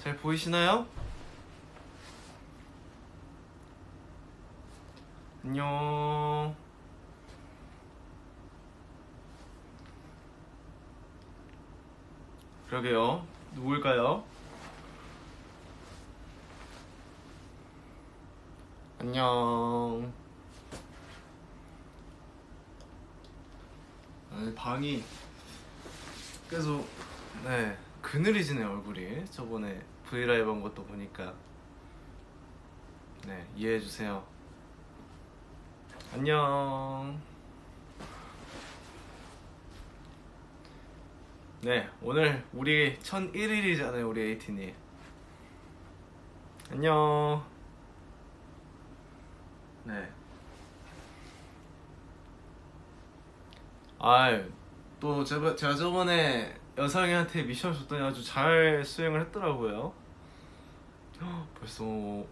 잘 보이시나요? 안녕. 그러게요. 누굴까요? 안녕. 아니, 방이 계속 그늘이지네 얼굴이. 저번에 브이라이브 한 것도 보니까. 네, 이해해주세요. 안녕. 네, 오늘 우리 1001일이잖아요, 우리 에이틴이. 안녕. 네. 또 제가 저번에 여상이한테 미션 줬더니 아주 잘 수행을 했더라고요. 벌써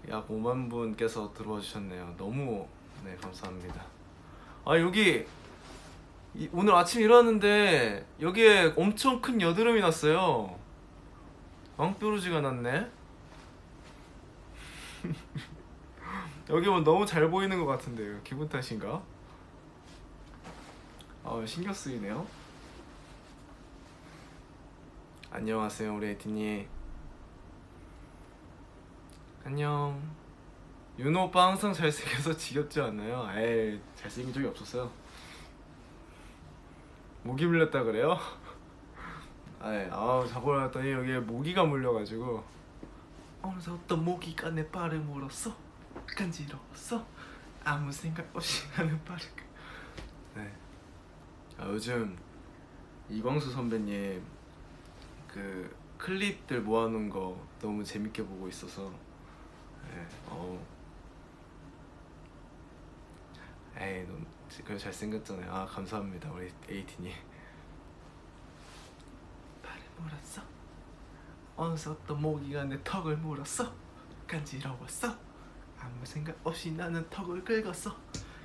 약 5만 분께서 들어와 주셨네요. 너무 감사합니다. 여기 오늘 아침 일어났는데 여기에 엄청 큰 여드름이 났어요. 왕뾰루지가 났네. 여기 보면 너무 잘 보이는 것 같은데요. 기분 탓인가? 신경 쓰이네요. 안녕하세요, 우리 에티니. 안녕. 윤호 오빠 항상 잘생겨서 지겹지 않나요? 에이, 잘생긴 적이 없었어요. 모기 물렸다 그래요? 자고 났더니 여기에 모기가 물려가지고 어느새 어떤 모기가 내 발을 물었어. 간지러웠어. 아무 생각 없이 하는 발을. 네. 요즘 이광수 선배님 그 클립들 모아놓은 거 너무 재밌게 보고 있어서. 너무 그래 잘생겼잖아요. 감사합니다, 우리 에이틴이. 발을 물었어. 어느새 어떤 모기가 내 턱을 물었어. 간지러웠어. 아무 생각 없이 나는 턱을 긁었어.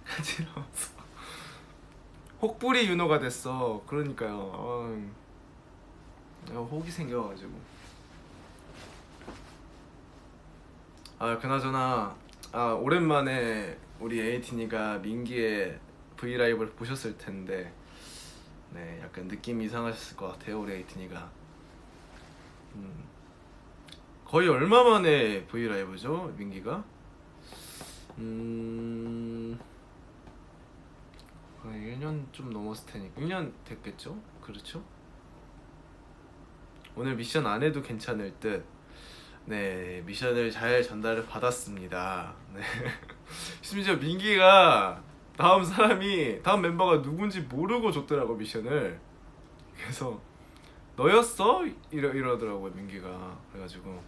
간지러웠어. 혹부리 윤호가 됐어. 그러니까요. 혹이 생겨가지고. 그나저나 오랜만에 우리 에이틴이가 민기의 브이라이브를 보셨을 텐데 약간 느낌이 이상하셨을 것 같아요, 우리 에이틴이가. 거의 얼마 만에 브이라이브죠, 민기가? 거의 1년 좀 넘었을 테니까 1년 됐겠죠? 그렇죠? 오늘 미션 안 해도 괜찮을 듯. 네, 미션을 잘 전달을 받았습니다. 네. 심지어 민기가 다음 멤버가 누군지 모르고 줬더라고, 미션을. 그래서 너였어? 이러더라고요, 민기가. 그래가지고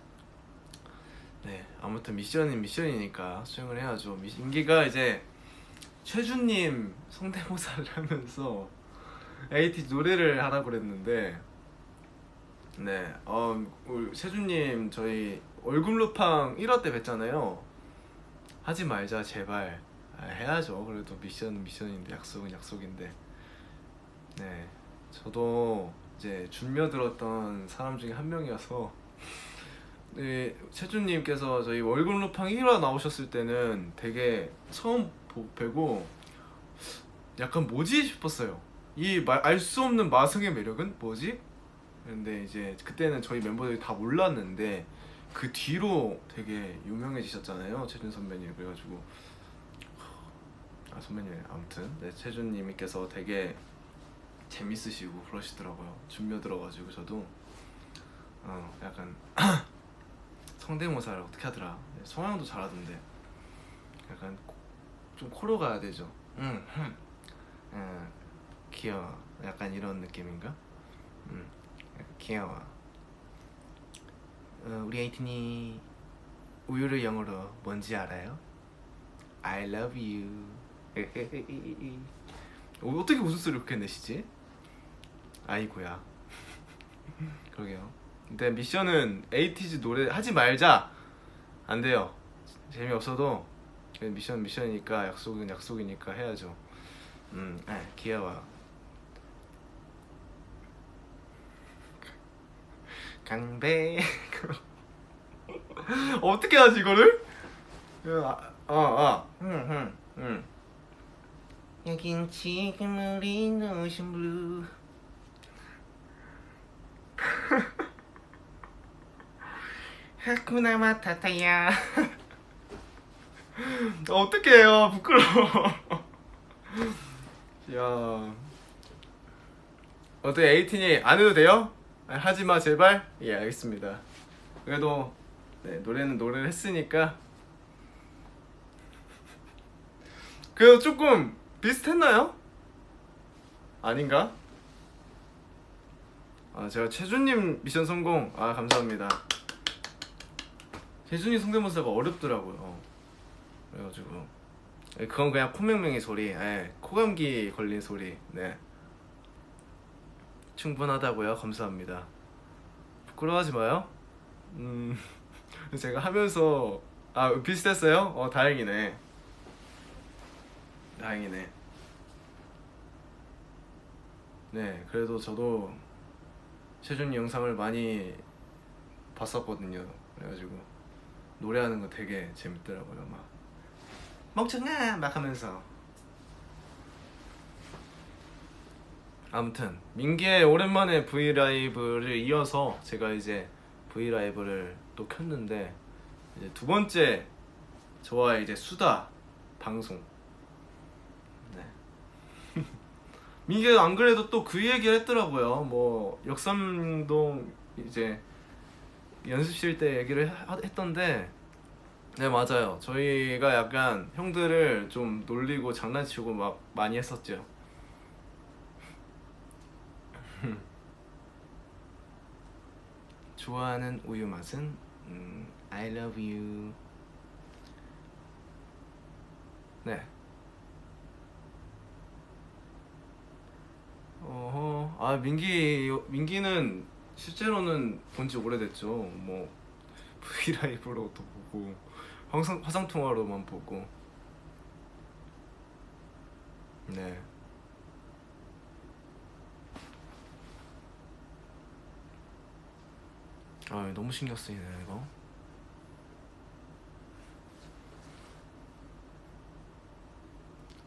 아무튼 미션은 미션이니까 수행을 해야죠. 민기가 이제 최준님 성대모사를 하면서 에이티 노래를 하라고 그랬는데 우리 세준님 저희 월급 루팡 1화 때 뵀잖아요. 하지 말자 제발. 해야죠. 그래도 미션은 미션인데 약속은 약속인데. 저도 이제 준며 들었던 사람 중에 한 명이어서 세준님께서 저희 월급 루팡 1화 나오셨을 때는 되게 처음 뵈고 약간 뭐지 싶었어요. 이 알 수 없는 마성의 매력은 뭐지? 근데 이제 그때는 저희 멤버들이 다 몰랐는데 그 뒤로 되게 유명해지셨잖아요, 최준 선배님. 그래가지고 선배님 아무튼 최준님께서 되게 재밌으시고 그러시더라고요. 준며 들어가지고 저도 약간 성대모사를 어떻게 하더라. 성향도 잘하던데 약간 좀 코로 가야 되죠. 귀여워. 약간 이런 느낌인가? 귀여워. 우리 에이틴이 우유를 영어로 뭔지 알아요? I love you. 어떻게 웃음소리 이렇게 내시지? 아이고야. 그러게요. 근데 미션은 에이티즈 노래 하지 말자. 안 돼요. 재미없어도 미션이니까 약속은 약속이니까 해야죠. 귀여워. 강배. 어떻게 하지 이거를? 여긴 지금 우리 노션 블루. 하쿠나 마타타야. 어떻게 해요? 부끄러워. 야, 어때 에이틴이 안 해도 돼요? 하지마 제발. 예, 알겠습니다. 그래도 네, 노래는 노래를 했으니까 그래도 조금 비슷했나요? 아닌가? 아, 제가 최준님 미션 성공. 아, 감사합니다. 최준님 성대모사가 어렵더라고요. 그래가지고 그건 그냥 콧맹맹이 소리, 코감기 걸린 소리. 네, 충분하다고요. 감사합니다. 부끄러워하지 마요. 제가 하면서 비슷했어요? 다행이네. 다행이네. 네, 그래도 저도 최준이 영상을 많이 봤었거든요. 그래가지고 노래하는 거 되게 재밌더라고요. 막 멍청아 막 하면서. 아무튼 민기의 오랜만에 브이라이브를 이어서 제가 이제 브이라이브를 또 켰는데, 이제 두 번째 저와 이제 수다 방송. 네. 민기가 안 그래도 또 그 얘기를 했더라고요. 뭐 역삼동 이제 연습실 때 얘기를 했던데, 네 맞아요. 저희가 약간 형들을 좀 놀리고 장난치고 막 많이 했었죠. 좋아하는 우유 맛은 I love you. 네. 민기는 실제로는 본지 오래됐죠. 뭐 브이라이브로도 보고 화상 통화로만 보고. 네. 너무 신경 쓰이네 이거.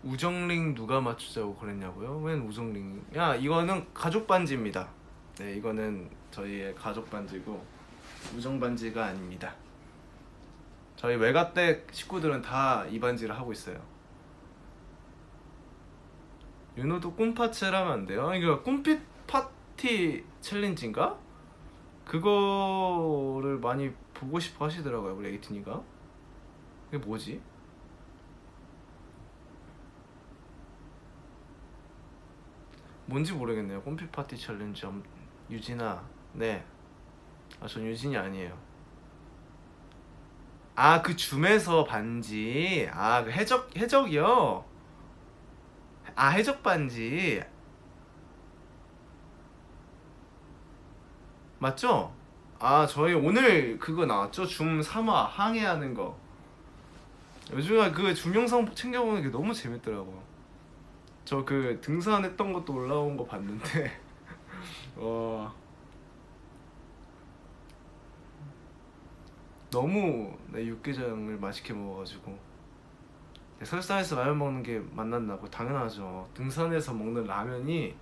우정링 누가 맞추자고 그랬냐고요? 웬 우정링? 야, 이거는 가족 반지입니다. 네, 이거는 저희의 가족 반지고 우정 반지가 아닙니다. 저희 외가댁 식구들은 다 이 반지를 하고 있어요. 윤호도 꿈파츠를 하면 안 돼요? 이거 꿈빛 파티 챌린지인가? 그거를 많이 보고 싶어 하시더라고요, 우리 에이틴이가. 이게 뭐지? 뭔지 모르겠네요. 꿈빛 파티 챌린지. 유진아. 네. 전 유진이 아니에요. 그 줌에서 반지. 그 해적이요? 해적 반지. 맞죠? 저희 오늘 그거 나왔죠? 줌 3화 항해하는 거. 요즘에 그 줌 영상 챙겨보는 게 너무 재밌더라고요. 저 그 등산했던 것도 올라온 거 봤는데 너무 육개장을 맛있게 먹어가지고. 설산에서 라면 먹는 게 맛났나고. 당연하죠. 등산에서 먹는 라면이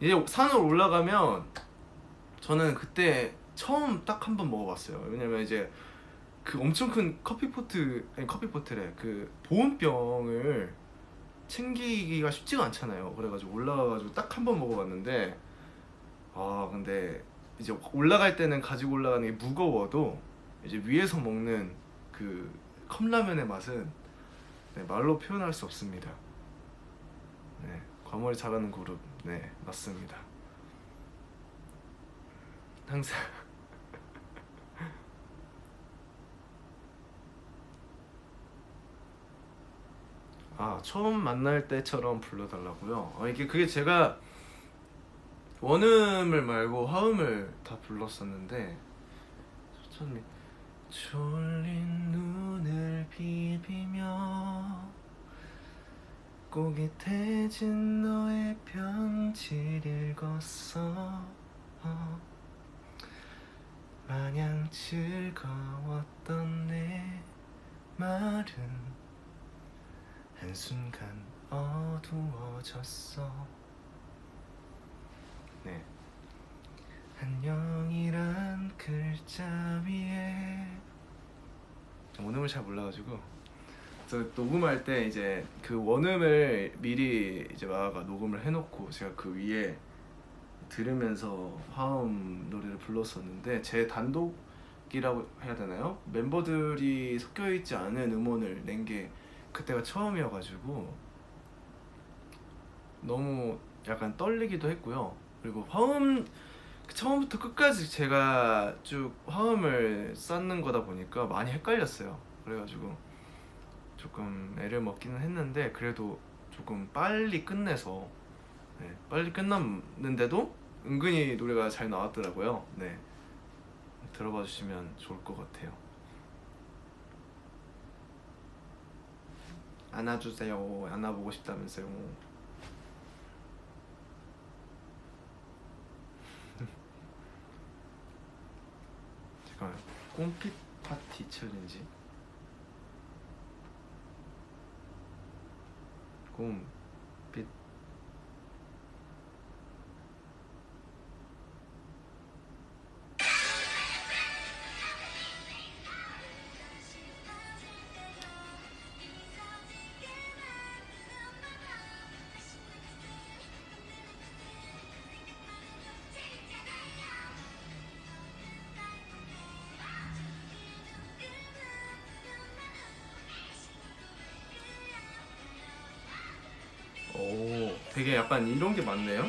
이제 산을 올라가면, 저는 그때 처음 딱 한 번 먹어봤어요. 왜냐면 이제 그 엄청 큰 커피포트래. 그 보온병을 챙기기가 쉽지가 않잖아요. 그래가지고 올라가가지고 딱 한 번 먹어봤는데, 근데 이제 올라갈 때는 가지고 올라가는 게 무거워도 이제 위에서 먹는 그 컵라면의 맛은 말로 표현할 수 없습니다. 네, 과몰이 잘하는 그룹. 네, 맞습니다. 항상 처음 만날 때처럼 불러달라고요? 그게 제가 원음을 말고 화음을 다 불렀었는데, 초점이 졸린 눈을 비비며 꼭이 태진 너의 편지를 읽었어. 마냥 즐거웠던 내 말은 한순간 어두워졌어. 네, 안녕이란 글자 위에 원음을 잘 몰라가지고 저 녹음할 때 이제 그 원음을 미리 이제 마아가 녹음을 해놓고 제가 그 위에 들으면서 화음 노래를 불렀었는데 제 단독이라고 해야 되나요? 멤버들이 섞여있지 않은 음원을 낸 게 그때가 처음이어가지고 너무 약간 떨리기도 했고요. 그리고 화음 처음부터 끝까지 제가 쭉 화음을 쌓는 거다 보니까 많이 헷갈렸어요. 그래가지고 조금 애를 먹기는 했는데 그래도 조금 빨리 끝내서 네, 빨리 끝났는데도 은근히 노래가 잘 나왔더라고요. 네, 들어봐 주시면 좋을 것 같아요. 안아주세요. 안아보고 싶다면서요. 잠깐만요. 꽃빛 파티 챌린지. 꽃빛 오, 되게 약간 이런 게 많네요.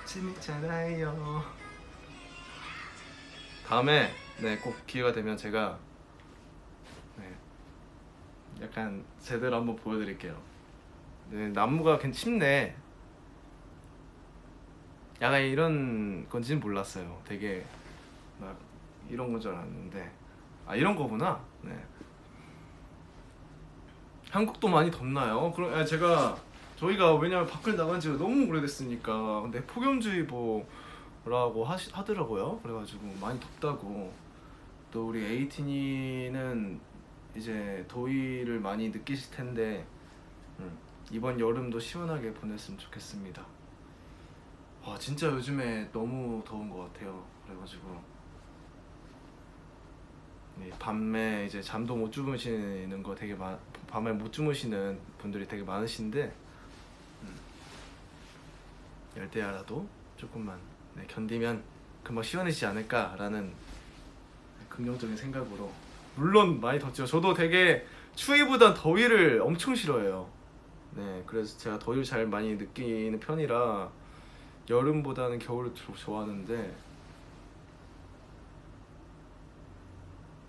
재밌잖아요. 다음에 네, 꼭 기회가 되면 제가 네, 약간 제대로 한번 보여드릴게요. 네, 나무가 쉽네. 약간 이런 건지는 몰랐어요. 되게 막 이런 건 줄 알았는데 아, 이런 거구나. 네. 한국도 많이 덥나요? 그럼 제가 저희가 왜냐면 밖을 나간 지가 너무 오래됐으니까 근데 폭염주의보라고 하더라고요. 그래가지고 많이 덥다고. 또 우리 에이틴이는 이제 더위를 많이 느끼실 텐데 이번 여름도 시원하게 보냈으면 좋겠습니다. 와, 진짜 요즘에 너무 더운 것 같아요. 그래가지고 밤에 이제 잠도 못 주무시는 거 되게 밤에 못 주무시는 분들이 되게 많으신데 열대야라도 조금만 견디면 금방 시원해지지 않을까라는 긍정적인 생각으로. 물론 많이 덥죠. 저도 되게 추위보단 더위를 엄청 싫어해요. 네, 그래서 제가 더위를 잘 많이 느끼는 편이라 여름보다는 겨울을 좋아하는데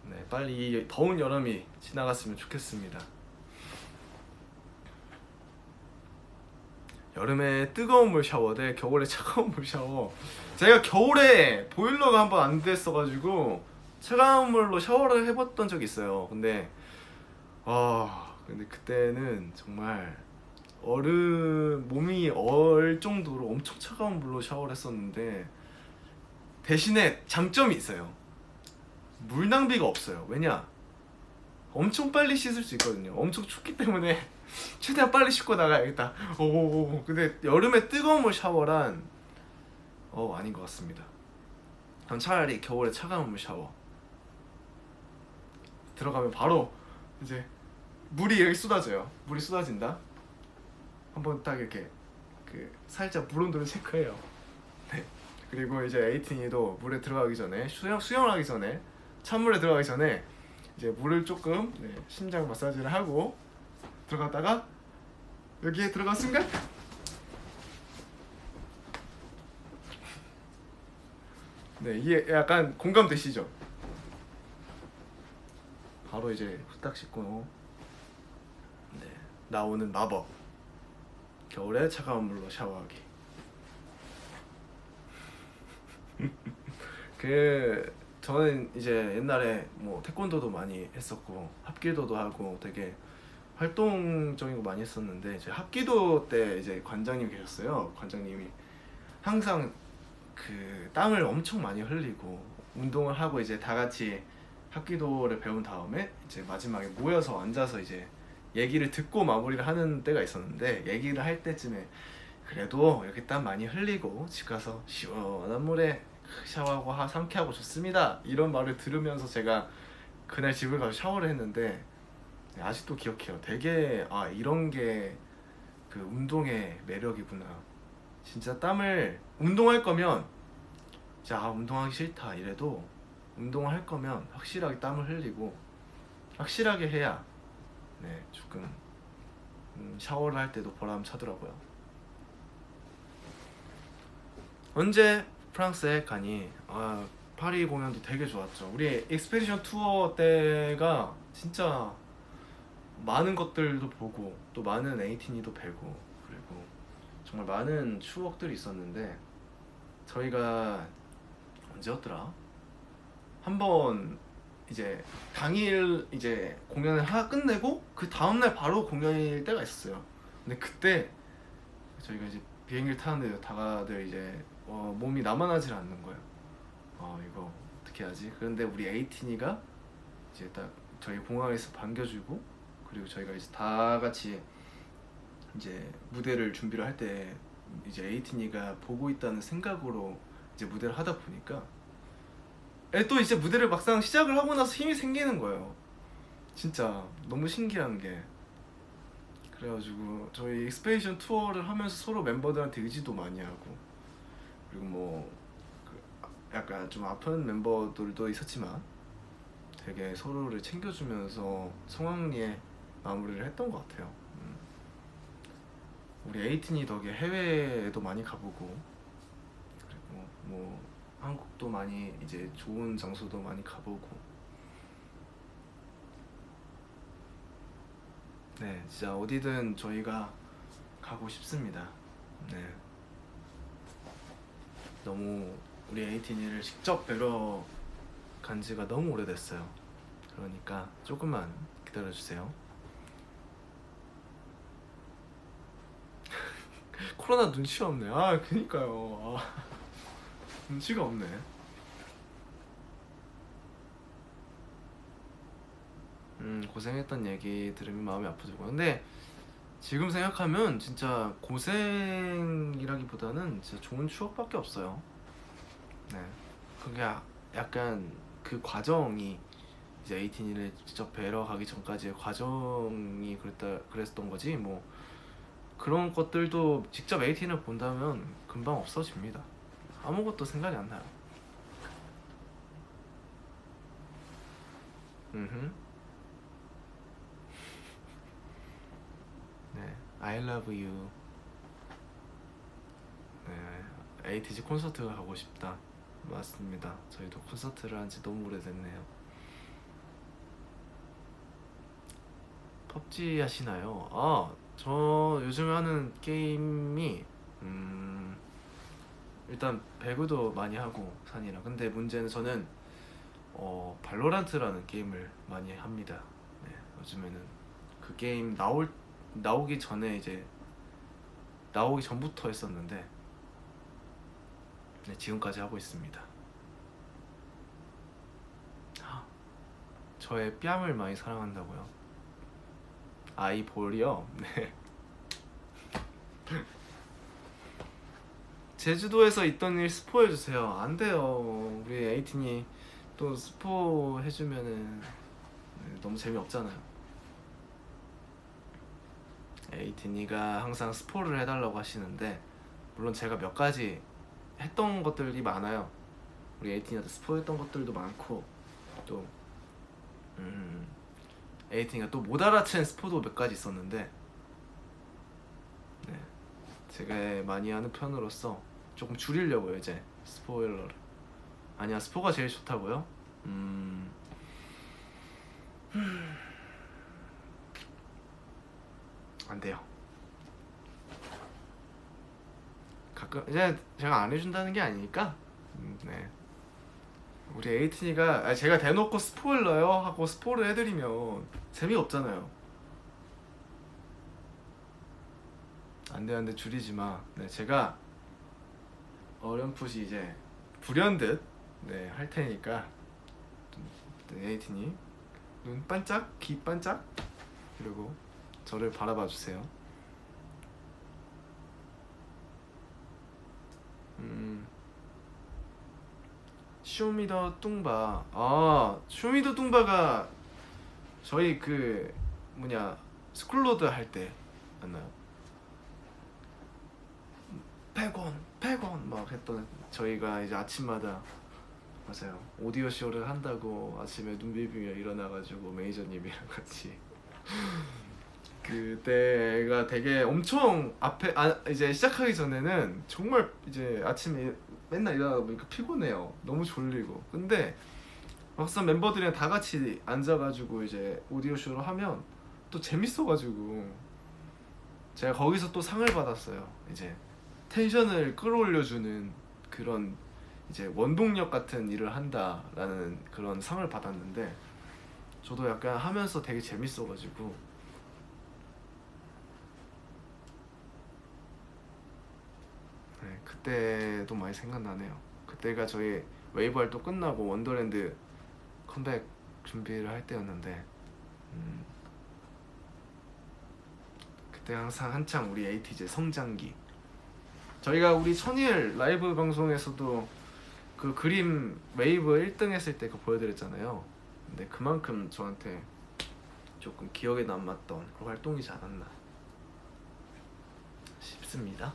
네, 빨리 이 더운 여름이 지나갔으면 좋겠습니다. 여름에 뜨거운 물 샤워 대 겨울에 차가운 물 샤워. 제가 겨울에 보일러가 한번 안 됐어가지고 차가운 물로 샤워를 해봤던 적이 있어요. 근데 그때는 정말 몸이 얼 정도로 엄청 차가운 물로 샤워를 했었는데 대신에 장점이 있어요. 물 낭비가 없어요. 왜냐? 엄청 빨리 씻을 수 있거든요. 엄청 춥기 때문에 최대한 빨리 씻고 나가야겠다. 오, 근데 여름에 뜨거운 물 샤워란 아닌 것 같습니다. 그럼 차라리 겨울에 차가운 물 샤워. 들어가면 바로 이제 물이 이렇게 쏟아져요. 물이 쏟아진다. 한번 딱 이렇게 살짝 물 온도를 체크해요. 네. 그리고 이제 에이틴이도 물에 들어가기 전에 수영을 하기 전에 찬물에 들어가기 전에 이제 물을 조금 심장 마사지를 하고 들어갔다가 여기에 들어간 순간 네, 이게 약간 공감되시죠? 바로 이제 후딱 씻고 나오는 마법. 겨울에 차가운 물로 샤워하기. 저는 이제 옛날에 뭐 태권도도 많이 했었고 합기도도 하고 되게 활동적인 거 많이 했었는데, 제 합기도 때 이제 관장님이 계셨어요. 관장님이 항상 땀을 엄청 많이 흘리고 운동을 하고 이제 다 같이 합기도를 배운 다음에 이제 마지막에 모여서 앉아서 이제 얘기를 듣고 마무리를 하는 때가 있었는데, 얘기를 할 때쯤에 그래도 이렇게 땀 많이 흘리고 집 가서 시원한 물에 샤워하고 상쾌하고 좋습니다, 이런 말을 들으면서 제가 그날 집을 가서 샤워를 했는데, 아직도 기억해요. 되게 이런 게 운동의 매력이구나. 진짜 땀을 운동할 거면 진짜 운동하기 싫다 이래도 운동을 할 거면 확실하게 땀을 흘리고 확실하게 해야 조금 샤워를 할 때도 보람 차더라고요. 언제 프랑스에 가니? 파리 공연도 되게 좋았죠. 우리 익스페디션 투어 때가 진짜 많은 것들도 보고 또 많은 에이티니도 뵈고, 그리고 정말 많은 추억들이 있었는데, 저희가 언제였더라? 한번 이제 당일 이제 공연을 끝내고 그 다음날 바로 공연일 때가 있었어요. 근데 그때 저희가 이제 비행기를 타는데 다들 이제 몸이 남아나질 않는 거예요. 이거 어떻게 하지? 그런데 우리 에이티니가 이제 딱 저희 공항에서 반겨주고, 그리고 저희가 이제 다 같이 이제 무대를 준비를 할 때 이제 에이티니가 보고 있다는 생각으로 이제 무대를 하다 보니까 또 이제 무대를 막상 시작을 하고 나서 힘이 생기는 거예요. 진짜 너무 신기한 게, 그래가지고 저희 익스페디션 투어를 하면서 서로 멤버들한테 의지도 많이 하고, 그리고 약간 좀 아픈 멤버들도 있었지만 되게 서로를 챙겨주면서 성황리에 마무리를 했던 것 같아요. 우리 에이틴이 덕에 해외에도 많이 가보고, 그리고 뭐 한국도 많이 이제 좋은 장소도 많이 가보고, 진짜 어디든 저희가 가고 싶습니다. 너무 우리 에이틴이를 직접 뵈러 간 지가 너무 오래됐어요. 그러니까 조금만 기다려주세요. 코로나 눈치가 없네. 그니까요. 눈치가 없네. 고생했던 얘기 들으면 마음이 아프죠. 근데 지금 생각하면 진짜 고생이라기보다는 진짜 좋은 추억밖에 없어요. 그게 약간 그 과정이 이제 에이틴이를 직접 뵈러 가기 전까지의 과정이 그랬던 거지, 뭐 그런 것들도 직접 에이틴을 본다면 금방 없어집니다. 아무것도 생각이 안 나요. I love you. 에이티즈 콘서트가 가고 싶다. 맞습니다. 저희도 콘서트를 한 지 너무 오래됐네요. 펍지 하시나요? 저 요즘에 하는 게임이 일단 배구도 많이 하고 산이랑, 근데 문제는 저는 발로란트라는 게임을 많이 합니다. 요즘에는 그 게임 나오기 전에 이제 나오기 전부터 했었는데 지금까지 하고 있습니다. 저의 뺨을 많이 사랑한다고요? 이 볼이요? 네. 제주도에서 있던 일 스포해주세요. 안 돼요. 우리 에이틴이 또 스포 해주면은 너무 재미없잖아요. 에이틴이가 항상 스포를 해달라고 하시는데, 물론 제가 몇 가지 했던 것들이 많아요. 우리 에이틴이한테 스포했던 것들도 많고, 또 에이틴이가 또 못 알아챈 스포도 몇 가지 있었는데, 제가 많이 하는 편으로서 조금 줄이려고요, 이제 스포일러를. 아니야, 스포가 제일 좋다고요? 안 돼요. 가끔 이제 제가 안 해준다는 게 아니니까. 우리 에이틴이가 제가 대놓고 스포일러요 하고 스포를 해드리면 재미없잖아요. 안돼 안돼 줄이지 마. 네 제가 어렴풋이 이제 불현듯 네 할 테니까 네, 에이틴이 눈 반짝 귀 반짝 그리고 저를 바라봐 주세요. 쇼미더 뚱바. 아 쇼미더 뚱바가 저희 그 뭐냐 스쿨로드 할 때 맞나요? 100원 100원 막 했던 저희가 이제 아침마다 맞아요 오디오 쇼를 한다고 아침에 눈 비비며 일어나가지고 매니저님이랑 같이 그때가 되게 엄청 앞에 이제 시작하기 전에는 정말 이제 아침에 맨날 일어나다 보니까 피곤해요. 너무 졸리고. 근데 막상 멤버들이랑 다 같이 앉아가지고 이제 오디오 쇼를 하면 또 재밌어가지고 제가 거기서 또 상을 받았어요. 이제 텐션을 끌어올려주는 그런 이제 원동력 같은 일을 한다라는 그런 상을 받았는데 저도 약간 하면서 되게 재밌어가지고 네, 그때도 많이 생각나네요. 그때가 저희 웨이브 활동 끝나고 원더랜드 컴백 준비를 할 때였는데 그때 항상 한창 우리 에이티즈 성장기 저희가 우리 천일 라이브 방송에서도 그 그림 웨이브 1등 했을 때 그거 보여드렸잖아요. 근데 그만큼 저한테 조금 기억에 남았던 그런 활동이지 않았나 싶습니다.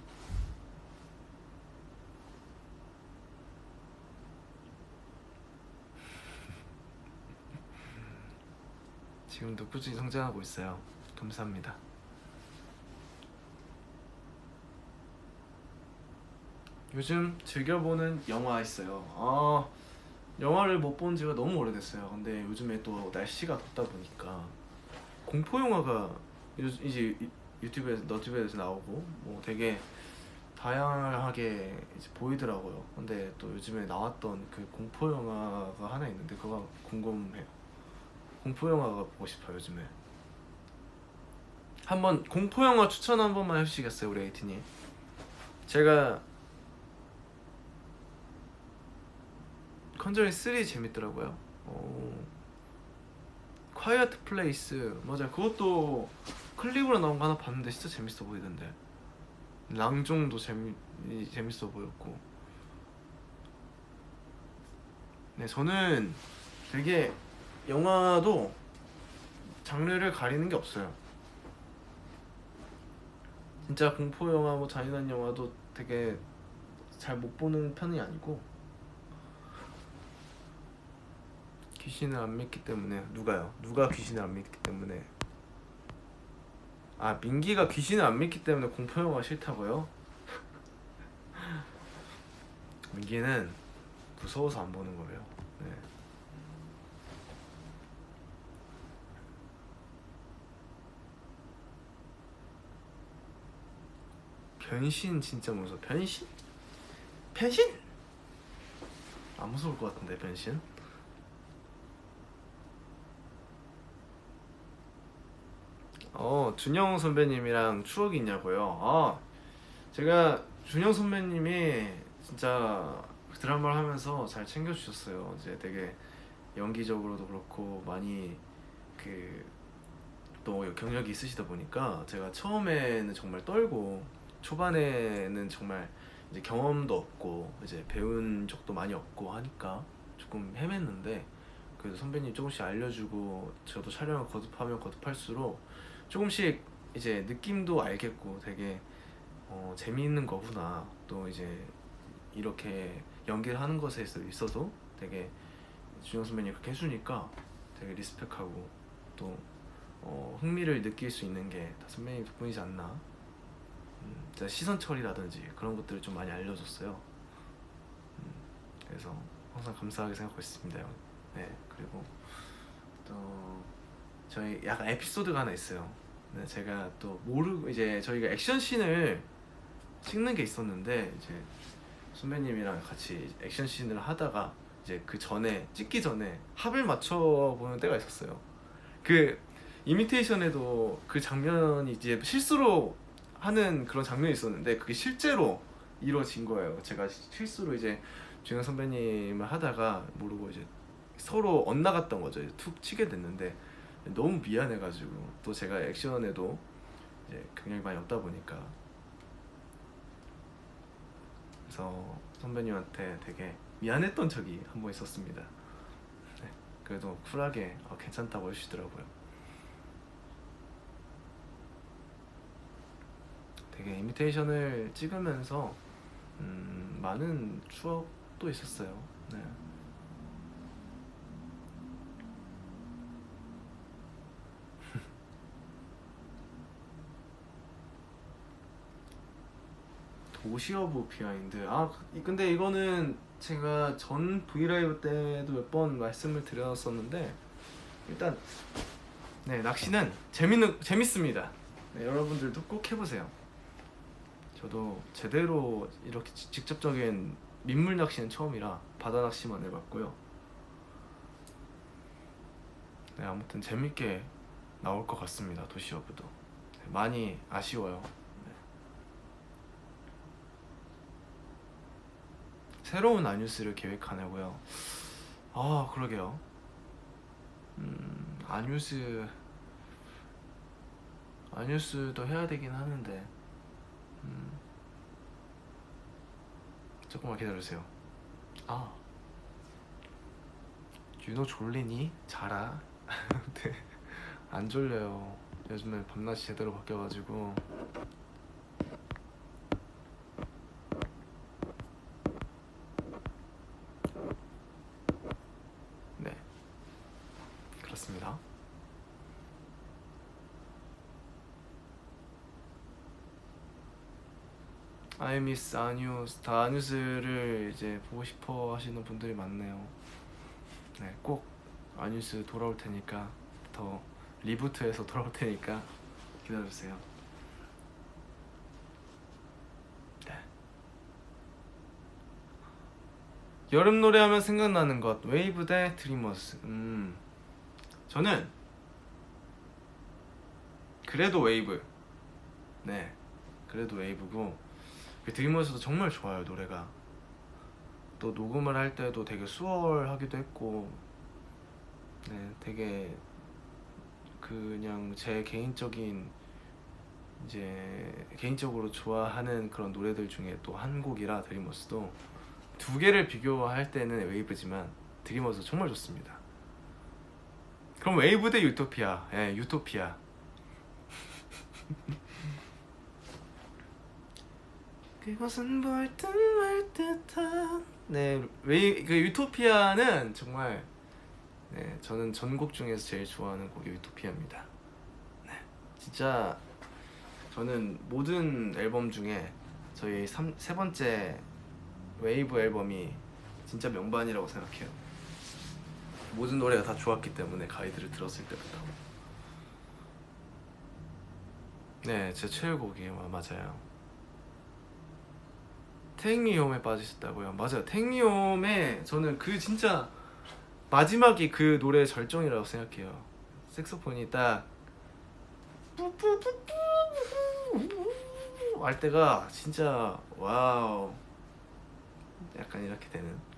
지금도 꾸준히 성장하고 있어요. 감사합니다. 요즘 즐겨보는 영화 있어요. 영화를 못 본 지가 너무 오래됐어요. 근데 요즘에 또 날씨가 덥다 보니까 공포 영화가 이제 유튜브에서 너튜브에서 나오고 뭐 되게 다양하게 이제 보이더라고요. 근데 또 요즘에 나왔던 그 공포 영화가 하나 있는데 그거 궁금해요. 공포 영화가 보고 싶어요 요즘에. 한번 공포 영화 추천 한 번만 해주시겠어요 우리 에이티님? 제가 컨저링 3 재밌더라고요. 콰이어트 플레이스 맞아 그것도 클립으로 나온 거 하나 봤는데 진짜 재밌어 보이던데. 랑종도 재밌어 보였고. 네 저는 되게 영화도 장르를 가리는 게 없어요. 진짜 공포 영화 뭐 잔인한 영화도 되게 잘 못 보는 편이 아니고 귀신을 안 믿기 때문에. 누가 귀신을 안 믿기 때문에? 아 민기가 귀신을 안 믿기 때문에 공포 영화가 싫다고요? 민기는 무서워서 안 보는 거예요. 네. 변신 진짜 무서워. 변신? 안 무서울 것 같은데 변신? 준영 선배님이랑 추억이 있냐고요? 제가 준영 선배님이 진짜 드라마를 하면서 잘 챙겨주셨어요. 이제 되게 연기적으로도 그렇고 많이 그 또 경력이 있으시다 보니까 제가 처음에는 정말 떨고 초반에는 정말 이제 경험도 없고 이제 배운 적도 많이 없고 하니까 조금 헤맸는데 그래도 선배님 조금씩 알려주고 저도 촬영을 거듭하면 거듭할수록 조금씩 이제 느낌도 알겠고 되게 재미있는 거구나. 또 이제 이렇게 연기를 하는 것에 있어서 되게 준영 선배님 그렇게 해주니까 되게 리스펙하고 또 흥미를 느낄 수 있는 게 다 선배님 덕분이지 않나. 시선 처리라든지 그런 것들을 좀 많이 알려줬어요. 그래서 항상 감사하게 생각하고 있습니다. 네 그리고 또 저희 약간 에피소드가 하나 있어요. 네, 제가 또 모르고 이제 저희가 액션씬을 찍는 게 있었는데 이제 선배님이랑 같이 액션씬을 하다가 이제 그 전에 찍기 전에 합을 맞춰 보는 때가 있었어요. 그 이미테이션에도 그 장면이 이제 실수로 하는 그런 장면이 있었는데 그게 실제로 이루어진 거예요. 제가 실수로 이제 주영 선배님을 하다가 모르고 이제 서로 엇나갔던 거죠. 이제 툭 치게 됐는데 너무 미안해가지고 또 제가 액션에도 이제 굉장히 많이 없다 보니까 그래서 선배님한테 되게 미안했던 적이 한 번 있었습니다. 네, 그래도 쿨하게 괜찮다고 해주시더라고요. 되게 이미테이션을 찍으면서 많은 추억도 있었어요. 네. 도시 오브 비하인드. 근데 이거는 제가 전 브이라이브 때도 몇 번 말씀을 드렸었는데 일단 네, 낚시는 재밌습니다. 네, 여러분들도 꼭 해보세요. 저도 제대로 이렇게 직접적인 민물 낚시는 처음이라 바다 낚시만 해봤고요. 네, 아무튼 재밌게 나올 것 같습니다. 도시 오브도. 네, 많이 아쉬워요. 새로운 아뉴스를 계획하냐고요? 그러게요. 아뉴스도 해야 되긴 하는데 조금만 기다려주세요. 윤호 졸리니? 자라. 네, 안 졸려요. 요즘에 밤낮이 제대로 바뀌어가지고. 네, 그렇습니다. I miss 아뉴스. 다 아뉴스를 이제 보고 싶어 하시는 분들이 많네요. 네, 꼭 아뉴스 돌아올 테니까, 더 리부트해서 돌아올 테니까 기다려주세요. 네. 여름 노래 하면 생각나는 것, 웨이브 대 드리머스. 저는 그래도 웨이브. 네, 그래도 웨이브고, 드리머스도 정말 좋아요. 노래가 또 녹음을 할 때도 되게 수월하기도 했고, 네, 되게 그냥 제 개인적으로 좋아하는 그런 노래들 중에 또 한 곡이라, 드리머스도 두 개를 비교할 때는 웨이브지만 드리머스 정말 좋습니다. 그럼 웨이브 대 유토피아. 예, 유토피아. 그것은 볼듯 말듯한. 네, 그 유토피아는 정말, 네, 저는 전곡 중에서 제일 좋아하는 곡이 유토피아입니다. 네, 진짜 저는 모든 앨범 중에 저희 세 번째 웨이브 앨범이 진짜 명반이라고 생각해요. 모든 노래가 다 좋았기 때문에, 가이드를 들었을 때부터. 네, 제 최애곡이에요. 맞아요. Take Me Home에 빠지셨다고요? 맞아요. Take Me Home에 저는 그 진짜 마지막이 그 노래의 절정이라고 생각해요. 색소폰이 딱 할 때가 진짜 와우, 약간 이렇게 되는.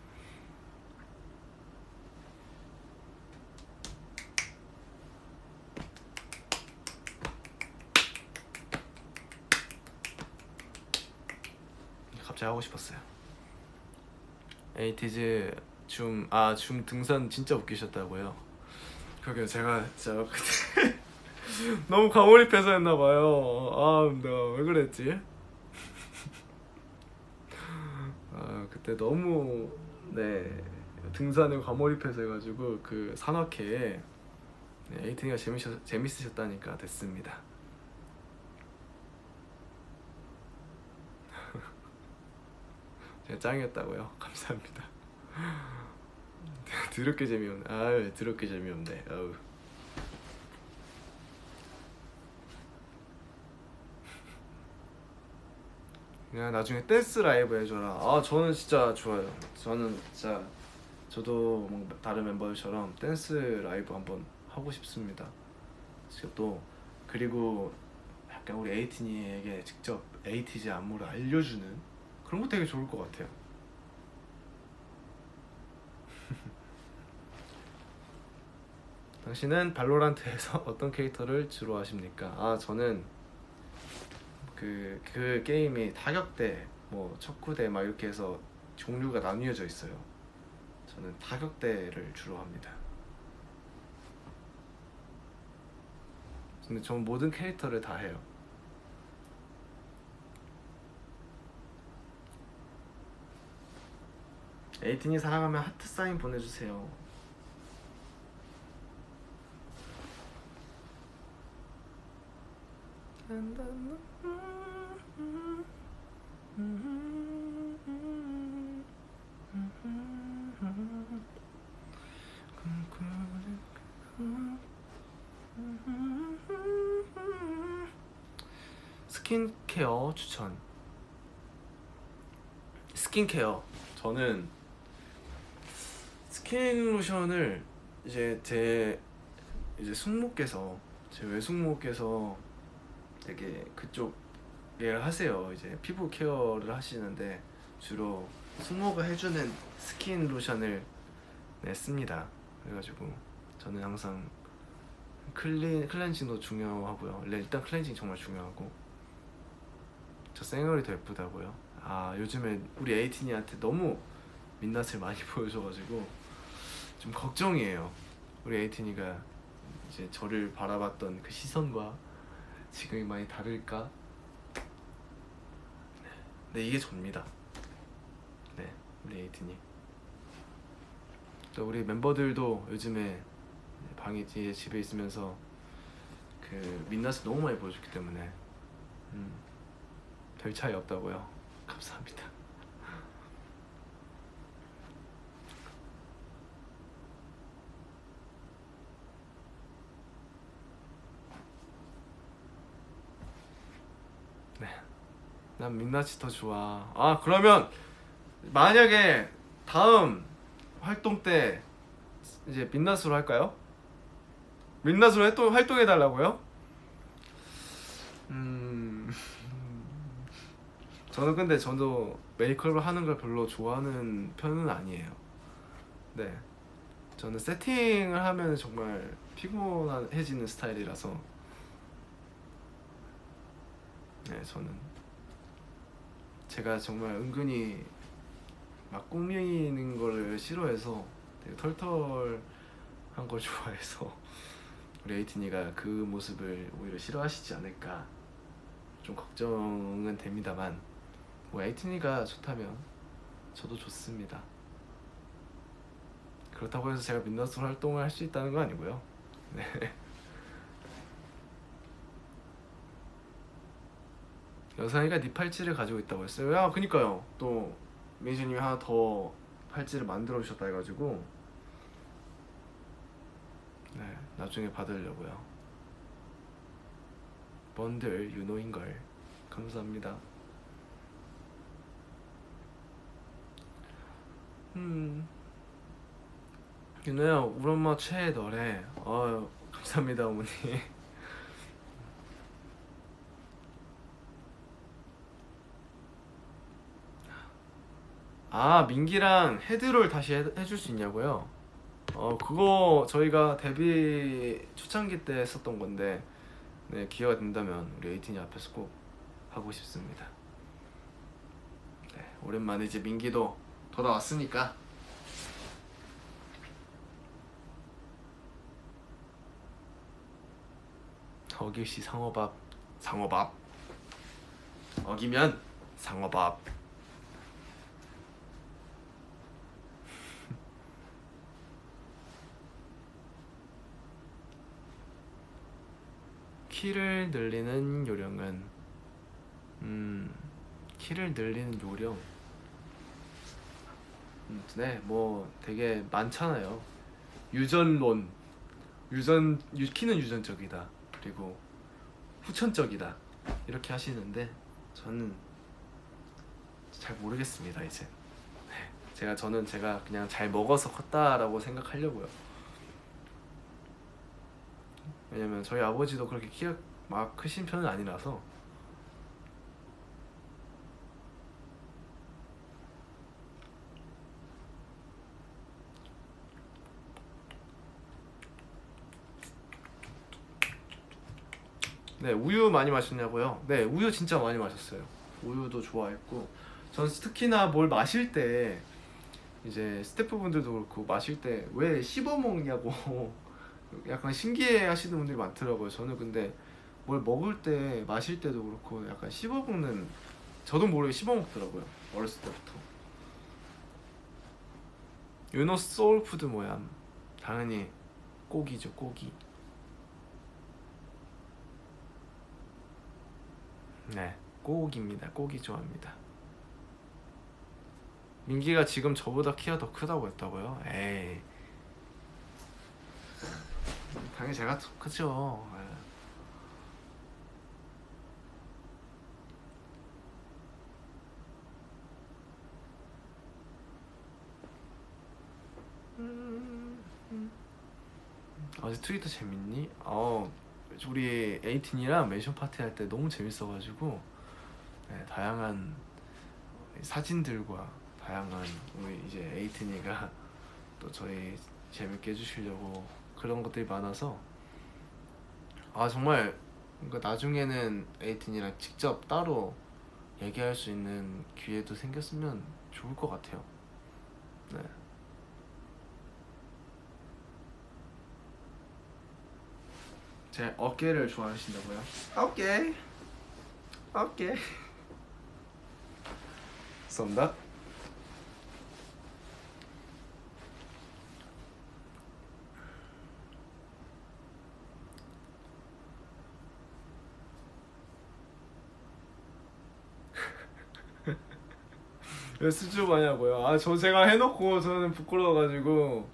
갑자기 하고 싶었어요. 에이티즈 줌 등산 진짜 웃기셨다고요? 그게 제가 진짜 그때 너무 과몰입해서 했나봐요. 내가 왜 그랬지? 그때 너무, 네, 등산에 과몰입해서 해가지고 그 산악회에, 네, 에이티즈가 재밌으셨다니까 됐습니다. 제가 짱이었다고요? 감사합니다. 더럽게 재미없네. 더럽게 재미없네. 그냥 나중에 댄스 라이브 해줘라. 저는 진짜 좋아요. 저는 저도 뭔가 다른 멤버들처럼 댄스 라이브 한번 하고 싶습니다. 지금 또 그리고 약간 우리 에이티니에게 직접 에이티즈 안무를 알려주는 그런 거 되게 좋을 것 같아요. 당신은 발로란트에서 어떤 캐릭터를 주로 하십니까? 아 저는 그 게임이 타격대, 뭐 척후대 막 이렇게 해서 종류가 나뉘어져 있어요. 저는 타격대를 주로 합니다. 근데 전 모든 캐릭터를 다 해요. 에이틴이 사랑하면 하트 사인 보내주세요. 스킨케어 추천. 스킨케어 저는 스킨 로션을 이제 숙모께서, 제 외숙모께서 되게 그쪽 일 하세요. 이제 피부 케어를 하시는데 주로 숙모가 해주는 스킨 로션을 씁니다. 그래가지고 저는 항상 클렌징도 중요하고요. 일단 클렌징 정말 중요하고, 저 생얼이 더 예쁘다고요? 아 요즘에 우리 에이티니한테 너무 민낯을 많이 보여줘가지고 좀 걱정이에요. 우리 에이티니가 이제 저를 바라봤던 그 시선과 지금이 많이 다를까? 네, 이게 접니다. 네, 우리 에이티니. 또 우리 멤버들도 요즘에 집에 있으면서 그 민낯을 너무 많이 보여줬기 때문에 별 차이 없다고요. 감사합니다. 네, 난 민낯이 더 좋아. 아 그러면 만약에 다음 활동 때 이제 민낯으로 할까요? 민낯으로 활동해 달라고요? 저는 근데 저도 메이크업을 하는 걸 별로 좋아하는 편은 아니에요. 네, 저는 세팅을 하면 정말 피곤해지는 스타일이라서, 네, 저는 제가 정말 은근히 막 꾸미는 거를 싫어해서 되게 털털한 걸 좋아해서 우리 에이티니가 그 모습을 오히려 싫어하시지 않을까 좀 걱정은 됩니다만, 뭐 에이티니가 좋다면 저도 좋습니다. 그렇다고 해서 제가 민낯으로 활동을 할 수 있다는 건 아니고요. 네. 여상이가 네 팔찌를 가지고 있다고 했어요. 야 그니까요. 또 매니저님이 하나 더 팔찌를 만들어 주셨다 해가지고 네, 나중에 받으려고요. 번들 유노인걸 감사합니다. 윤호야 우리 엄마 최애 너래. 감사합니다 어머니. 아 민기랑 헤드롤 다시 해줄 수 있냐고요? 그거 저희가 데뷔 초창기 때 했었던 건데, 네, 기회가 된다면 우리 에이틴이 앞에서 꼭 하고 싶습니다. 네, 오랜만에 이제 민기도 돌아왔으니까. 어길씨 상어밥. 상어밥 어기면 상어밥. 키를 늘리는 요령은 키를 늘리는 요령, 네, 뭐 되게 많잖아요. 유전론, 키는 유전적이다, 그리고 후천적이다, 이렇게 하시는데 저는 잘 모르겠습니다 이제. 네, 저는 제가 그냥 잘 먹어서 컸다라고 생각하려고요. 왜냐면 저희 아버지도 그렇게 키가 막 크신 편은 아니라서. 네, 우유 많이 마셨냐고요? 네, 우유 진짜 많이 마셨어요. 우유도 좋아했고, 전 특히나 뭘 마실 때 이제 스태프분들도 그렇고 마실 때 왜 씹어 먹냐고 약간 신기해 하시는 분들이 많더라고요. 저는 근데 뭘 먹을 때 마실 때도 그렇고 약간 씹어 먹는, 저도 모르게 씹어 먹더라고요. 어렸을 때부터. 윤호 소울푸드 뭐야? 당연히 고기죠, 고기. 네, 고기입니다. 고기 좋아합니다. 민기가 지금 저보다 키가 더 크다고 했다고요? 에이, 당연히 제가 더 크죠. 어제 트위터 재밌니? 우리 에이틴이랑 멘션 파티 할 때 너무 재밌어가지고, 네, 다양한 사진들과 다양한 우리 이제 에이틴이가 또 저희 재밌게 해주시려고 그런 것들이 많아서, 정말 그러니까 나중에는 에이틴이랑 직접 따로 얘기할 수 있는 기회도 생겼으면 좋을 것 같아요. 네. 제 어깨를 좋아하신다고요? 어깨, 어깨. 쏜다. 왜 수줍 하냐고요? 제가 해놓고 저는 부끄러워가지고.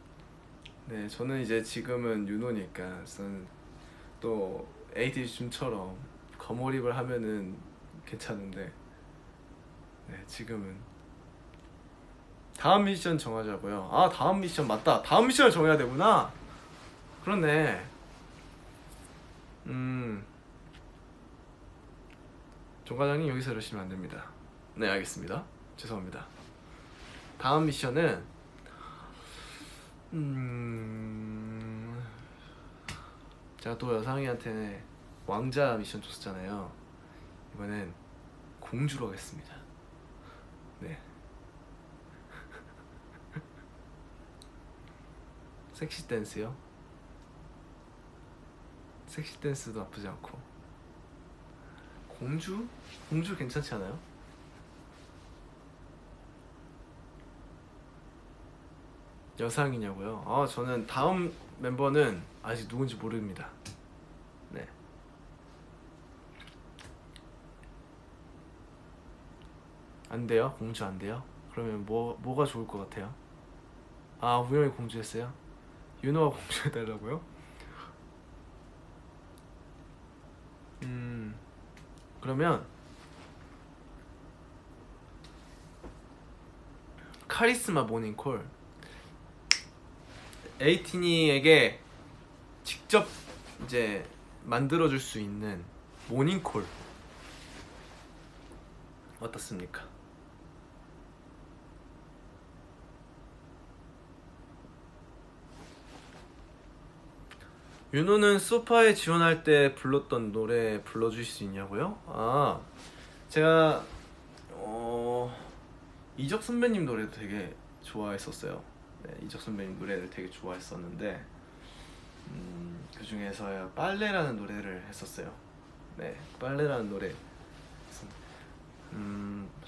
네, 저는 이제 지금은 윤호니까 저는 또 AD 줌처럼 거몰입을 하면은 괜찮은데, 네, 지금은 다음 미션 정하자고요. 다음 미션 맞다. 다음 미션을 정해야 되구나. 그렇네. 종 과장님 여기서 이러시면 안 됩니다. 네, 알겠습니다. 죄송합니다. 다음 미션은 제가 또 여상이한테 왕자 미션 줬었잖아요. 이번엔 공주로 하겠습니다. 네. 섹시 댄스요? 섹시 댄스도 나쁘지 않고. 공주? 공주 괜찮지 않아요? 여상이냐고요? 저는 다음 멤버는 아직 누군지 모릅니다. 네. 안 돼요? 공주 안 돼요? 그러면 뭐가 좋을 것 같아요? 우영이 공주 했어요? 윤호가 공주 해달라고요? 그러면 카리스마 모닝콜, 에이티니에게 직접 이제 만들어줄 수 있는 모닝콜 어떻습니까? 윤호는 소파에 지원할 때 불렀던 노래 불러주실 수 있냐고요? 제가 이적 선배님 노래도 되게 좋아했었어요. 네, 이적 선배님 노래를 되게 좋아했었는데, 그 중에서 빨래라는 노래를 했었어요. 네, 빨래라는 노래.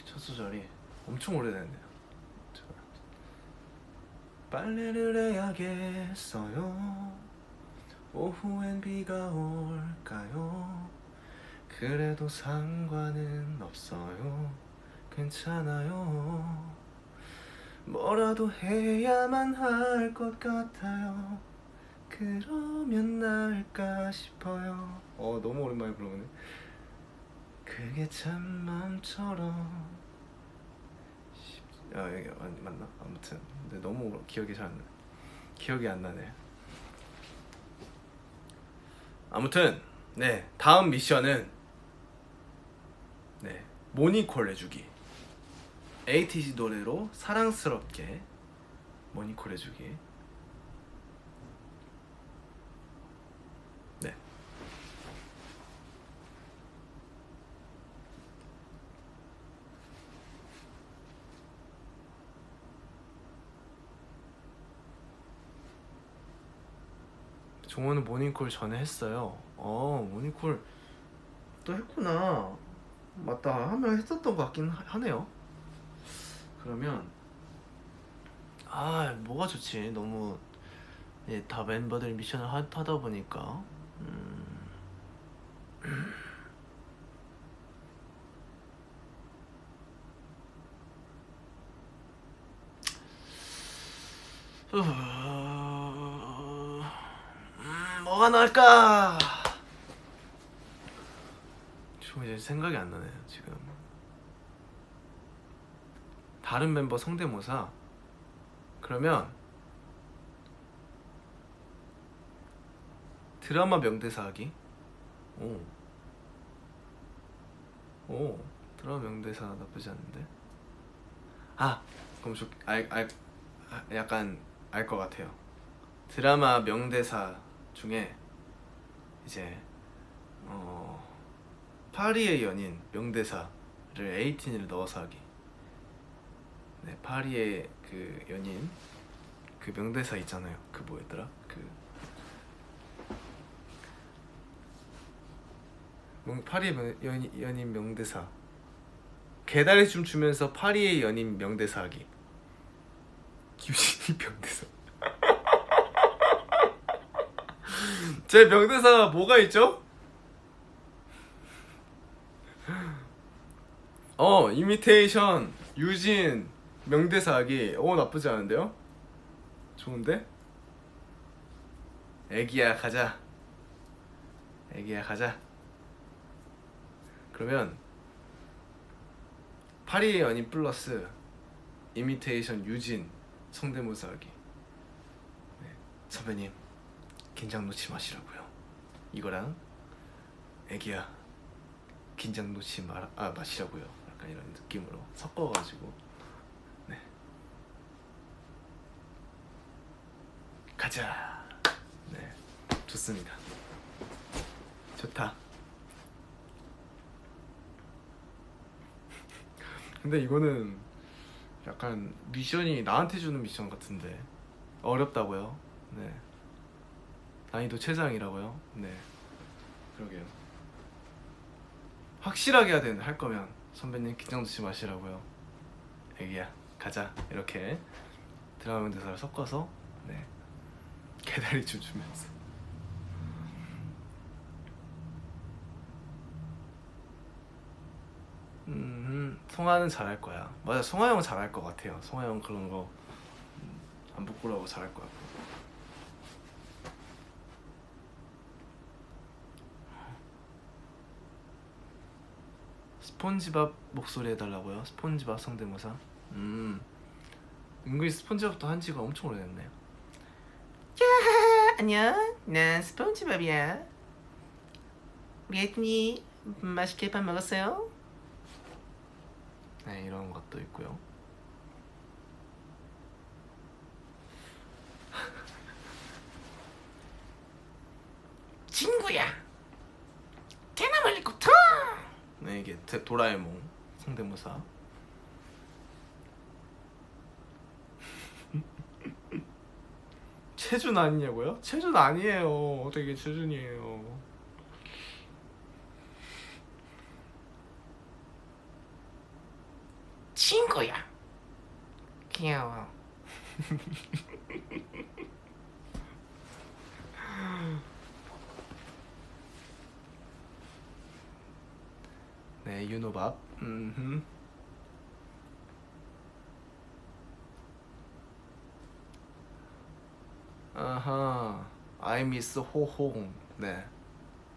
첫 소절이 엄청 오래됐네요. 빨래를 해야겠어요. 오후엔 비가 올까요? 그래도 상관은 없어요. 괜찮아요. 뭐라도 해야만 할 것 같아요. 그러면 나을까 싶어요. 너무 오랜만에 부르네. 그게 참 맘처럼 여기 맞나? 아무튼 근데 너무 기억이 안 나네. 아무튼 네, 다음 미션은 네, 모니콜 해주기. 에이티즈 노래로 사랑스럽게 모니콜 해주기. 네. 종호는 모닝콜 전에 했어요. 모닝콜 또 했구나. 맞다, 한 명 했었던 것 같긴 하네요. 그러면 뭐가 좋지? 너무 다 멤버들 미션을 하다 보니까 뭐가 나을까? 지금 이제 생각이 안 나네요. 지금 다른 멤버 성대모사. 그러면 드라마 명대사 하기. 오, 드라마 명대사 나쁘지 않은데. 그럼 약간 알 것 같아요. 드라마 명대사 중에 이제 파리의 연인 명대사를 에이틴을 넣어서 하기. 네, 파리의 그 연인 그 명대사 있잖아요. 그 뭐였더라? 파리의 연인 명대사. 개다리 춤 추면서 파리의 연인 명대사 하기. 김신희 명대사. 제 명대사 뭐가 있죠? 이미테이션 유진 명대사 하기. 나쁘지 않은데요? 좋은데? 애기야 가자. 애기야 가자. 그러면 파리의 연인 플러스 이미테이션 유진 성대모사 하기. 네. 선배님 긴장 놓지 마시라고요. 이거랑 애기야 긴장 놓지 마시라고요. 약간 이런 느낌으로 섞어가지고 네. 가자. 네, 좋습니다. 좋다. 근데 이거는 약간 미션이 나한테 주는 미션 같은데. 어렵다고요? 네. 난이도 최상이라고요? 네. 그러게요. 확실하게 할 거면 선배님 긴장 놓지 마시라고요. 애기야 가자. 이렇게 드라마 대사를 섞어서 네, 개다리 춤 추면서. 송하는 잘할 거야. 맞아, 송하 형은 잘할 것 같아요. 송하 형 그런 거 안 부끄러워 잘할 것 같고. 스폰지밥 목소리 해달라고요? 스폰지밥 성대모사? 은근히 스폰지밥도 한 지가 엄청 오래됐네요. 야, 안녕, 난 스폰지밥이야. 우리 애튼이 맛있게 밥 먹었어요? 네, 이런 것도 있고요. 친구야, 대나무리부터. 네, 이게 도라에몽 성대모사. 체준 아니냐고요? 체준 아니에요. 어떻게 체준이에요? 친구야, 귀여워. 네, 윤호밥. 아하, I miss 호홍. 네,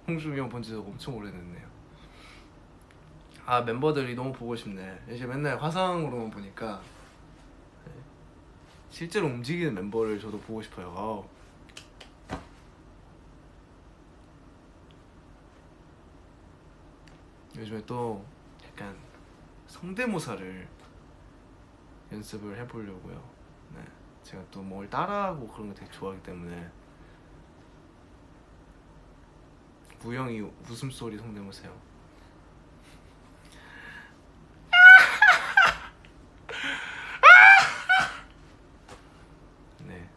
홍중이 형 본 지 엄청 오래됐네요. 멤버들이 너무 보고 싶네. 이제 맨날 화상으로만 보니까 실제로 움직이는 멤버를 저도 보고 싶어요. 아우. 요즘에 또 약간 성대모사를 연습을 해보려고요. 네, 제가 또 뭘 따라하고 그런 거 되게 좋아하기 때문에. 무영이 웃음소리 성대모사요. 네.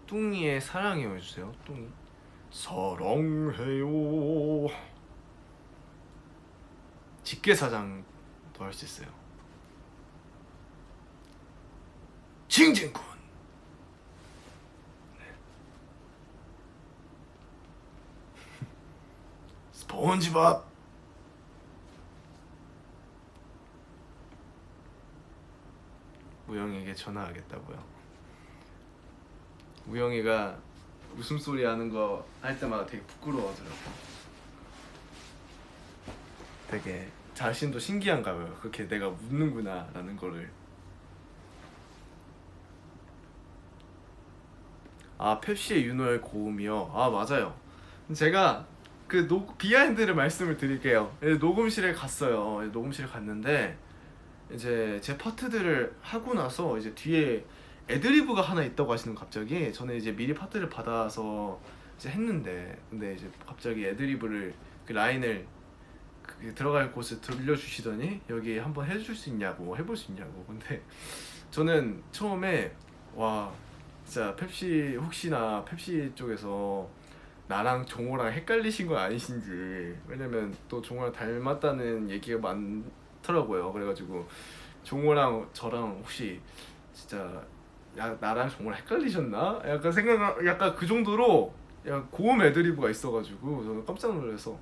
뚱이의 사랑해요 해주세요. 뚱이 사랑해요. 직계사장도 할 수 있어요. 징징군. 네. 스폰지밥. 우영이에게 전화하겠다고요. 우영이가 웃음소리 하는 거 할 때마다 되게 부끄러워하더라고. 되게 자신도 신기한가 봐요. 그렇게 내가 웃는구나 라는 거를. 아, 펩시의 윤호의 고음이요? 아, 맞아요. 제가 그 비하인드를 말씀을 드릴게요. 녹음실에 갔어요. 녹음실에 갔는데 이제 제 파트들을 하고 나서 이제 뒤에 애드리브가 하나 있다고 하시는 거. 갑자기 저는 이제 미리 파트를 받아서 이제 했는데, 근데 이제 갑자기 애드리브를 그 라인을 그 들어갈 곳을 들려주시더니 여기 한번 해줄 수 있냐고, 해볼 수 있냐고. 근데 저는 처음에 와 진짜 펩시, 혹시나 펩시 쪽에서 나랑 종호랑 헷갈리신 건 아니신지, 왜냐면 또 종호랑 닮았다는 얘기가 많더라고요. 그래가지고 종호랑 저랑 혹시 진짜 나랑 종호랑 헷갈리셨나? 약간 약간 그 정도로 약간 고음 애드리브가 있어가지고 저는 깜짝 놀라서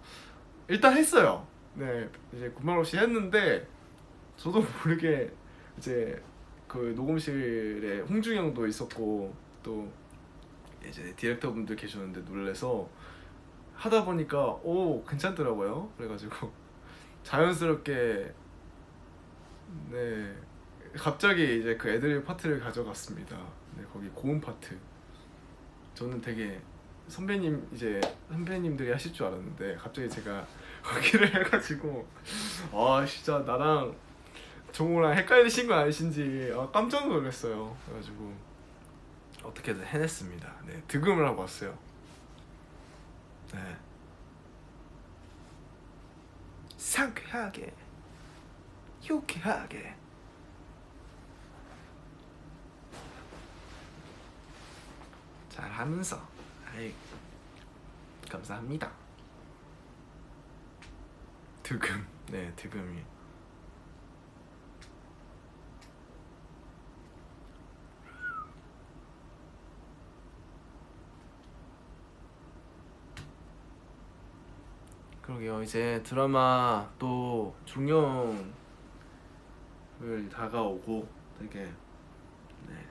일단 했어요. 네, 이제 군말 없이 했는데 저도 모르게 이제 그 녹음실에 홍중형도 있었고 또 이제 디렉터분들 계셨는데 놀래서 하다 보니까 오 괜찮더라고요. 그래가지고 자연스럽게 네 갑자기 이제 그 애드립 파트를 가져갔습니다. 네, 거기 고음 파트. 저는 되게 선배님들이 하실 줄 알았는데 갑자기 제가 거기를 해가지고 아 진짜 나랑 종호랑 헷갈리신 거 아니신지 깜짝 놀랐어요. 그래가지고 어떻게든 해냈습니다. 네, 득음을 하고 왔어요. 네. 상쾌하게 유쾌하게. 잘하면서. 아이, 감사합니다. 득음. 네, 득음이. 그러게요. 이제 드라마 또 종영을 다가오고 되게 네,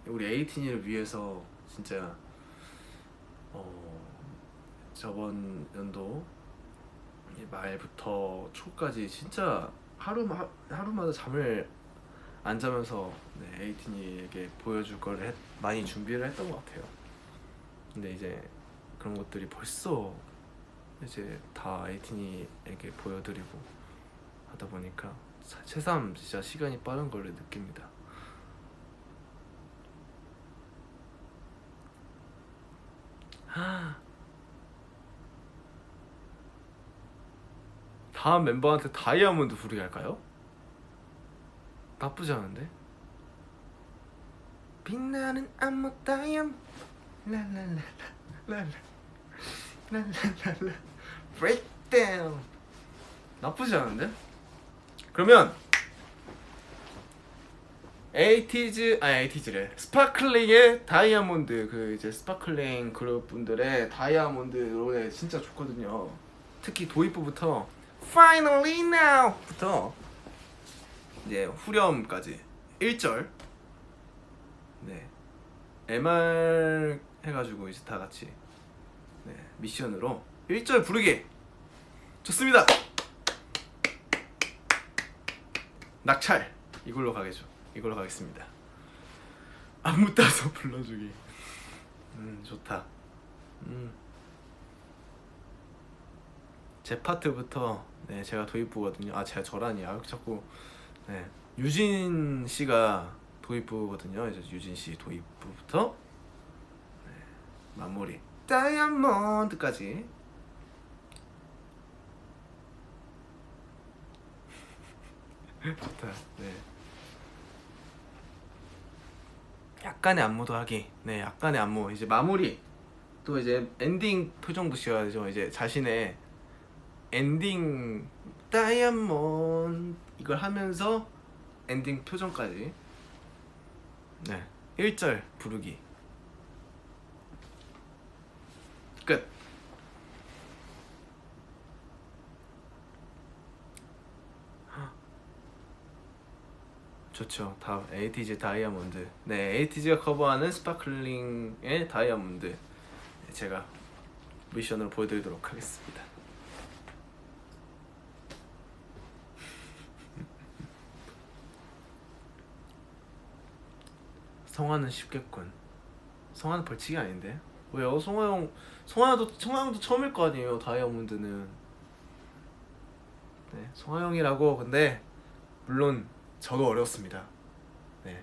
우리 에이틴이를 위해서 진짜 저번 연도 말부터 초까지 진짜 하루마다 잠을 안 자면서 네, 에이틴이에게 보여줄 거를 많이 준비를 했던 것 같아요. 근데 이제 그런 것들이 벌써 이제 다 에이틴이에게 보여드리고 하다 보니까 새삼 진짜 시간이 빠른 걸 느낍니다. 다음 멤버한테 다이아몬드 부르게 할까요? 나쁘지 않은데? 빛나는 안무 다이아몬드 랄랄랄랄랄라 랄랄랄라 브레이크다운. 나쁘지 않은데? 그러면 에이티즈래 스파클링의 다이아몬드, 그 이제 스파클링 그룹 분들의 다이아몬드 노래 진짜 좋거든요. 특히 도입부부터 Finally Now부터 이제 후렴까지 1절 네 MR 해가지고 이제 다 같이 네, 미션으로 1절 부르기. 좋습니다. 낙찰 이걸로 가겠죠. 이걸로 가겠습니다. 안무 따서 불러주기. 좋다. 제 파트부터 네 제가 도입부거든요. 아 제가 저라니. 아 자꾸 네 유진 씨가 도입부거든요. 이제 유진 씨 도입부부터 네, 마무리 다이아몬드까지. 좋다. 네. 약간의 안무도 하기. 네, 약간의 안무. 이제 마무리. 또 이제 엔딩 표정도 지어야죠. 이제 자신의 엔딩 다이아몬드 이걸 하면서 엔딩 표정까지. 네. 1절 부르기. 끝. 좋죠. 다음 에이티즈 다이아몬드. 네, 에이티즈가 커버하는 스파클링의 다이아몬드. 네, 제가 미션으로 보여드리도록 하겠습니다. 성화는 쉽겠군. 성화는 벌칙이 아닌데? 왜요? 성화형도 처음일 거 아니에요. 다이아몬드는. 네, 성화형이라고. 근데 물론 저도 어려웠습니다. 네,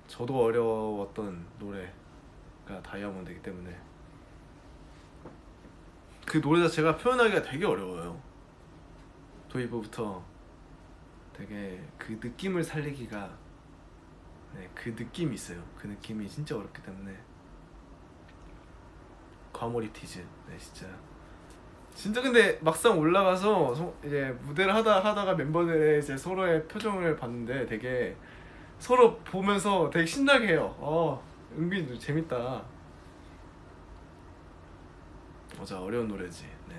저도 어려웠던 노래가 다이아몬드이기 때문에 그 노래 자체가 표현하기가 되게 어려워요. 도입부부터 되게 그 느낌을 살리기가 네, 그 느낌이 있어요. 그 느낌이 진짜 어렵기 때문에 과몰입 티즈. 네, 진짜 근데 막상 올라가서 이제 무대를 하다가 멤버들의 이제 서로의 표정을 봤는데 되게 서로 보면서 되게 신나게 해요. 은근히 재밌다. 맞아, 어려운 노래지. 네.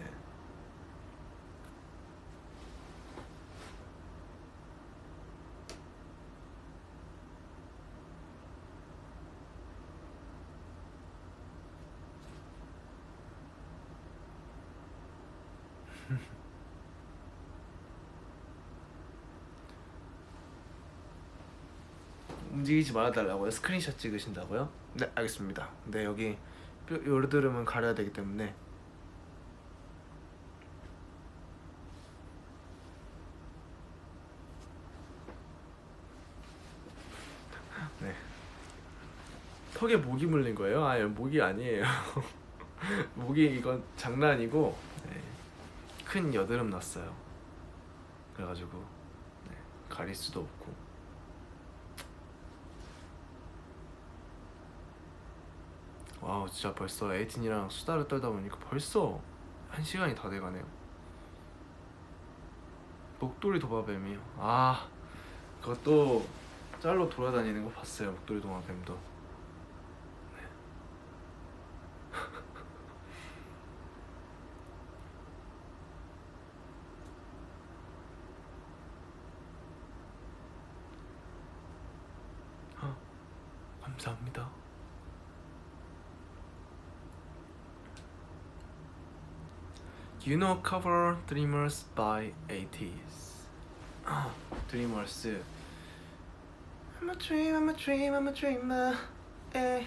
움직이지 말아달라고요? 스크린샷 찍으신다고요? 네, 알겠습니다. 네, 여기 요르드름은 가려야 되기 때문에. 네. 턱에 모기 물린 거예요? 아, 모기 아니에요. 모기 이건 장난이고 네. 큰 여드름 났어요. 그래가지고 네, 가릴 수도 없고. 와우, 진짜 벌써 에이틴이랑 수다를 떨다 보니까 벌써 1시간이 다 돼가네요. 목도리 도마뱀이요. 아, 그것도 짤로 돌아다니는 거 봤어요. 목도리 도마뱀도. 감사합니다. You know cover Dreamers by 80s. Dreamers. I'm a dream, I'm a dream, I'm a dreamer. 에.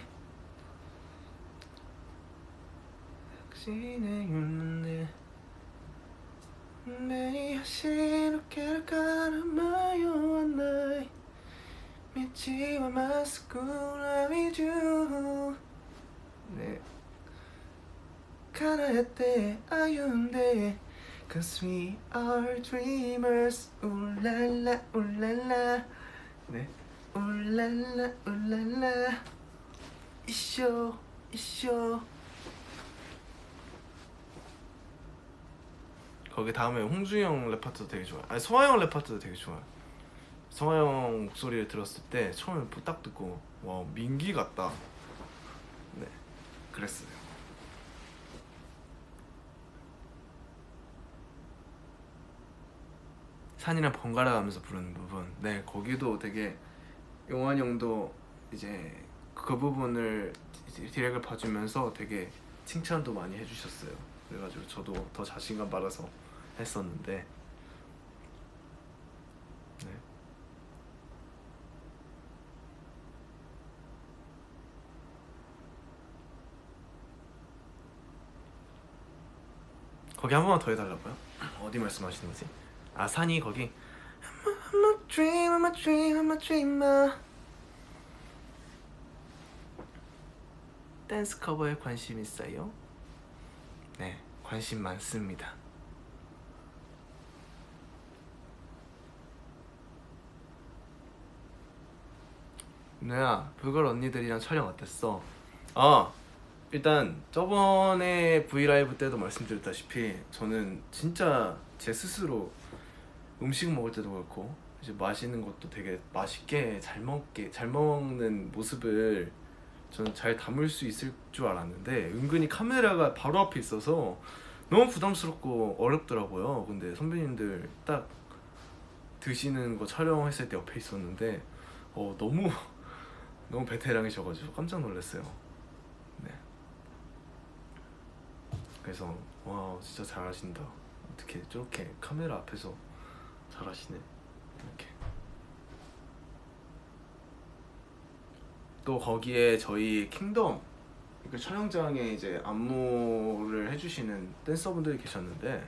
당신의 눈에 매일 시로케를 깔아마요 안나이 믿지마 마스쿠 라비주. 네. 가라했대 아윤대 Cause we are dreamers. 울랄라 울랄라. 네. 울랄라 울랄라. 이쇼 이쇼. 거기 다음에 홍중영 랩 파트도 되게 좋아요. 아니 성화형 랩 파트도 되게 좋아요. 성화형 목소리를 들었을 때 처음에 딱 듣고 와 민기 같다. 네, 그랬어요. 산이랑 번갈아 가면서 부르는 부분. 네, 거기도 되게 용환 형도 이제 그 부분을 디렉을 봐주면서 되게 칭찬도 많이 해주셨어요. 그래가지고 저도 더 자신감 받아서 했었는데 네. 거기 한 번만 더 해달라고요? 어디 말씀하시는 거지? 아 산이 거기 I'm a dream, I'm a dream, I'm a dreamer. 댄스 커버에 관심 있어요? 네, 관심 많습니다. 누야, 불걸 언니들이랑 촬영 어땠어? 아, 일단 저번에 브이라이브 때도 말씀드렸다시피 저는 진짜 제 스스로 음식 먹을 때도 그렇고 이제 마시는 것도 되게 맛있게 잘 먹는 모습을 저는 잘 담을 수 있을 줄 알았는데 은근히 카메라가 바로 앞에 있어서 너무 부담스럽고 어렵더라고요. 근데 선배님들 딱 드시는 거 촬영했을 때 옆에 있었는데 너무 너무 베테랑이셔가지고 깜짝 놀랐어요. 네. 그래서 와 진짜 잘하신다. 어떻게 저렇게 카메라 앞에서 잘하시네. 이렇게. 또 거기에 저희 킹덤 그 촬영장에 이제 안무를 해주시는 댄서분들이 계셨는데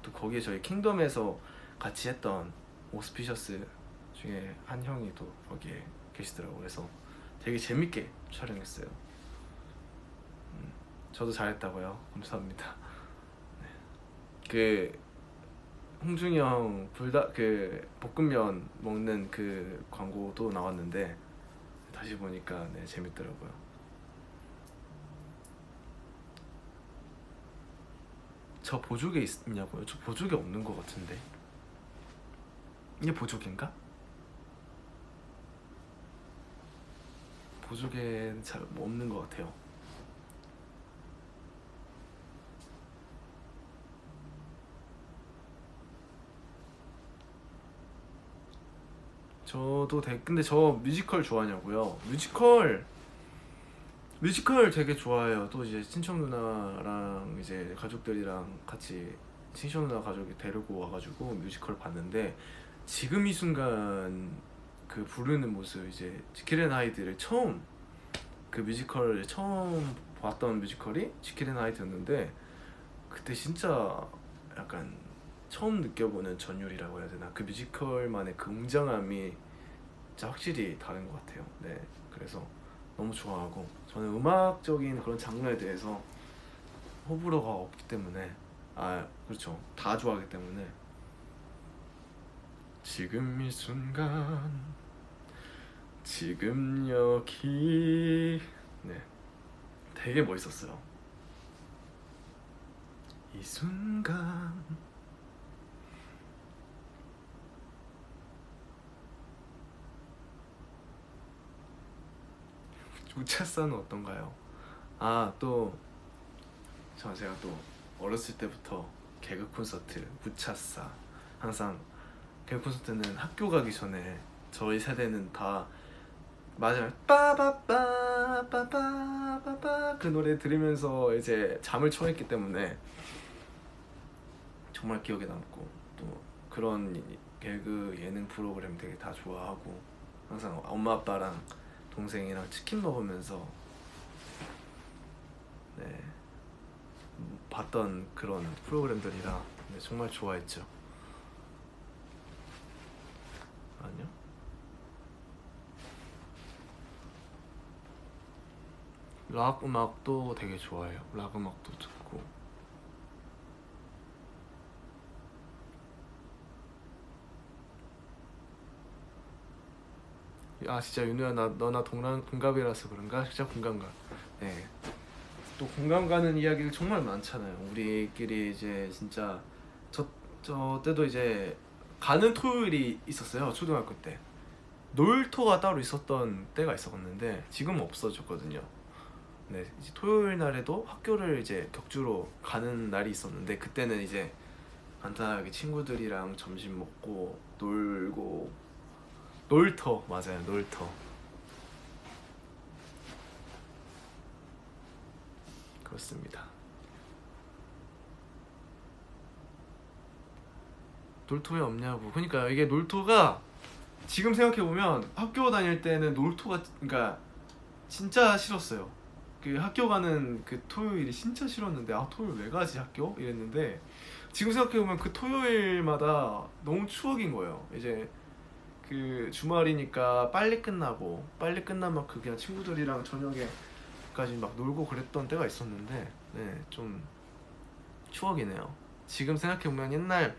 또 거기에 저희 킹덤에서 같이 했던 오스피셔스 중에 한 형이 또 거기에 계시더라고요. 그래서 되게 재밌게 촬영했어요. 저도 잘했다고요? 감사합니다. 네. 그 홍중이 형 그 볶음면 먹는 그 광고도 나왔는데 다시 보니까 네, 재밌더라고요. 저 보조개 있냐고요? 저 보조개 없는 것 같은데. 이게 보조개인가? 보조개는 잘 없는 것 같아요. 저도 근데 저 뮤지컬 좋아하냐고요? 뮤지컬 되게 좋아해요. 또 이제 친척 누나랑 이제 가족들이랑 같이 친척 누나 가족이 데리고 와가지고 뮤지컬 봤는데 지금 이 순간 그 부르는 모습 이제 지킬 앤 하이드를 그 뮤지컬 처음 봤던 뮤지컬이 지킬 앤 하이드였는데 그때 진짜 약간 처음 느껴보는 전율이라고 해야 되나? 그 뮤지컬만의 그 웅장함이 진짜 확실히 다른 것 같아요. 네, 그래서 너무 좋아하고 저는 음악적인 그런 장르에 대해서 호불호가 없기 때문에 그렇죠, 다 좋아하기 때문에 지금 이 순간 지금 여기 네, 되게 멋있었어요. 이 순간 우차사는 어떤가요? 또 제가 또 어렸을 때부터 개그 콘서트 우차사 항상 개그 콘서트는 학교 가기 전에 저희 세대는 다 마지막 빠바빠빠빠빠빠 그 노래 들으면서 이제 잠을 청했기 때문에 정말 기억에 남고 또 그런 개그 예능 프로그램 되게 다 좋아하고 항상 엄마 아빠랑 동생이랑 치킨 먹으면서 네, 봤던 그런 프로그램들이라 네, 정말 좋아했죠. 아니요? 락 음악도 되게 좋아해요. 락 음악도 듣고 진짜 윤우야 너나 동갑이라서 그런가? 진짜 공감가. 네. 또 공감 가는 이야기를 정말 많잖아요. 우리끼리 이제 진짜 저 때도 이제 가는 토요일이 있었어요. 초등학교 때 놀토가 따로 있었던 때가 있었는데 지금은 없어졌거든요. 네, 이제 토요일 날에도 학교를 이제 격주로 가는 날이 있었는데 그때는 이제 간단하게 친구들이랑 점심 먹고 놀고 놀터 맞아요 놀터 그렇습니다. 놀토 왜 없냐고. 그러니까 이게 놀토가 지금 생각해보면 학교 다닐 때는 놀토가 그러니까 진짜 싫었어요. 그 학교 가는 그 토요일이 진짜 싫었는데 아 토요일 왜 가지 학교? 이랬는데 지금 생각해보면 그 토요일마다 너무 추억인 거예요. 이제 그 주말이니까 빨리 끝나고 빨리 끝나면 그 그냥 친구들이랑 저녁에까지 막 놀고 그랬던 때가 있었는데 네, 좀 추억이네요. 지금 생각해보면 옛날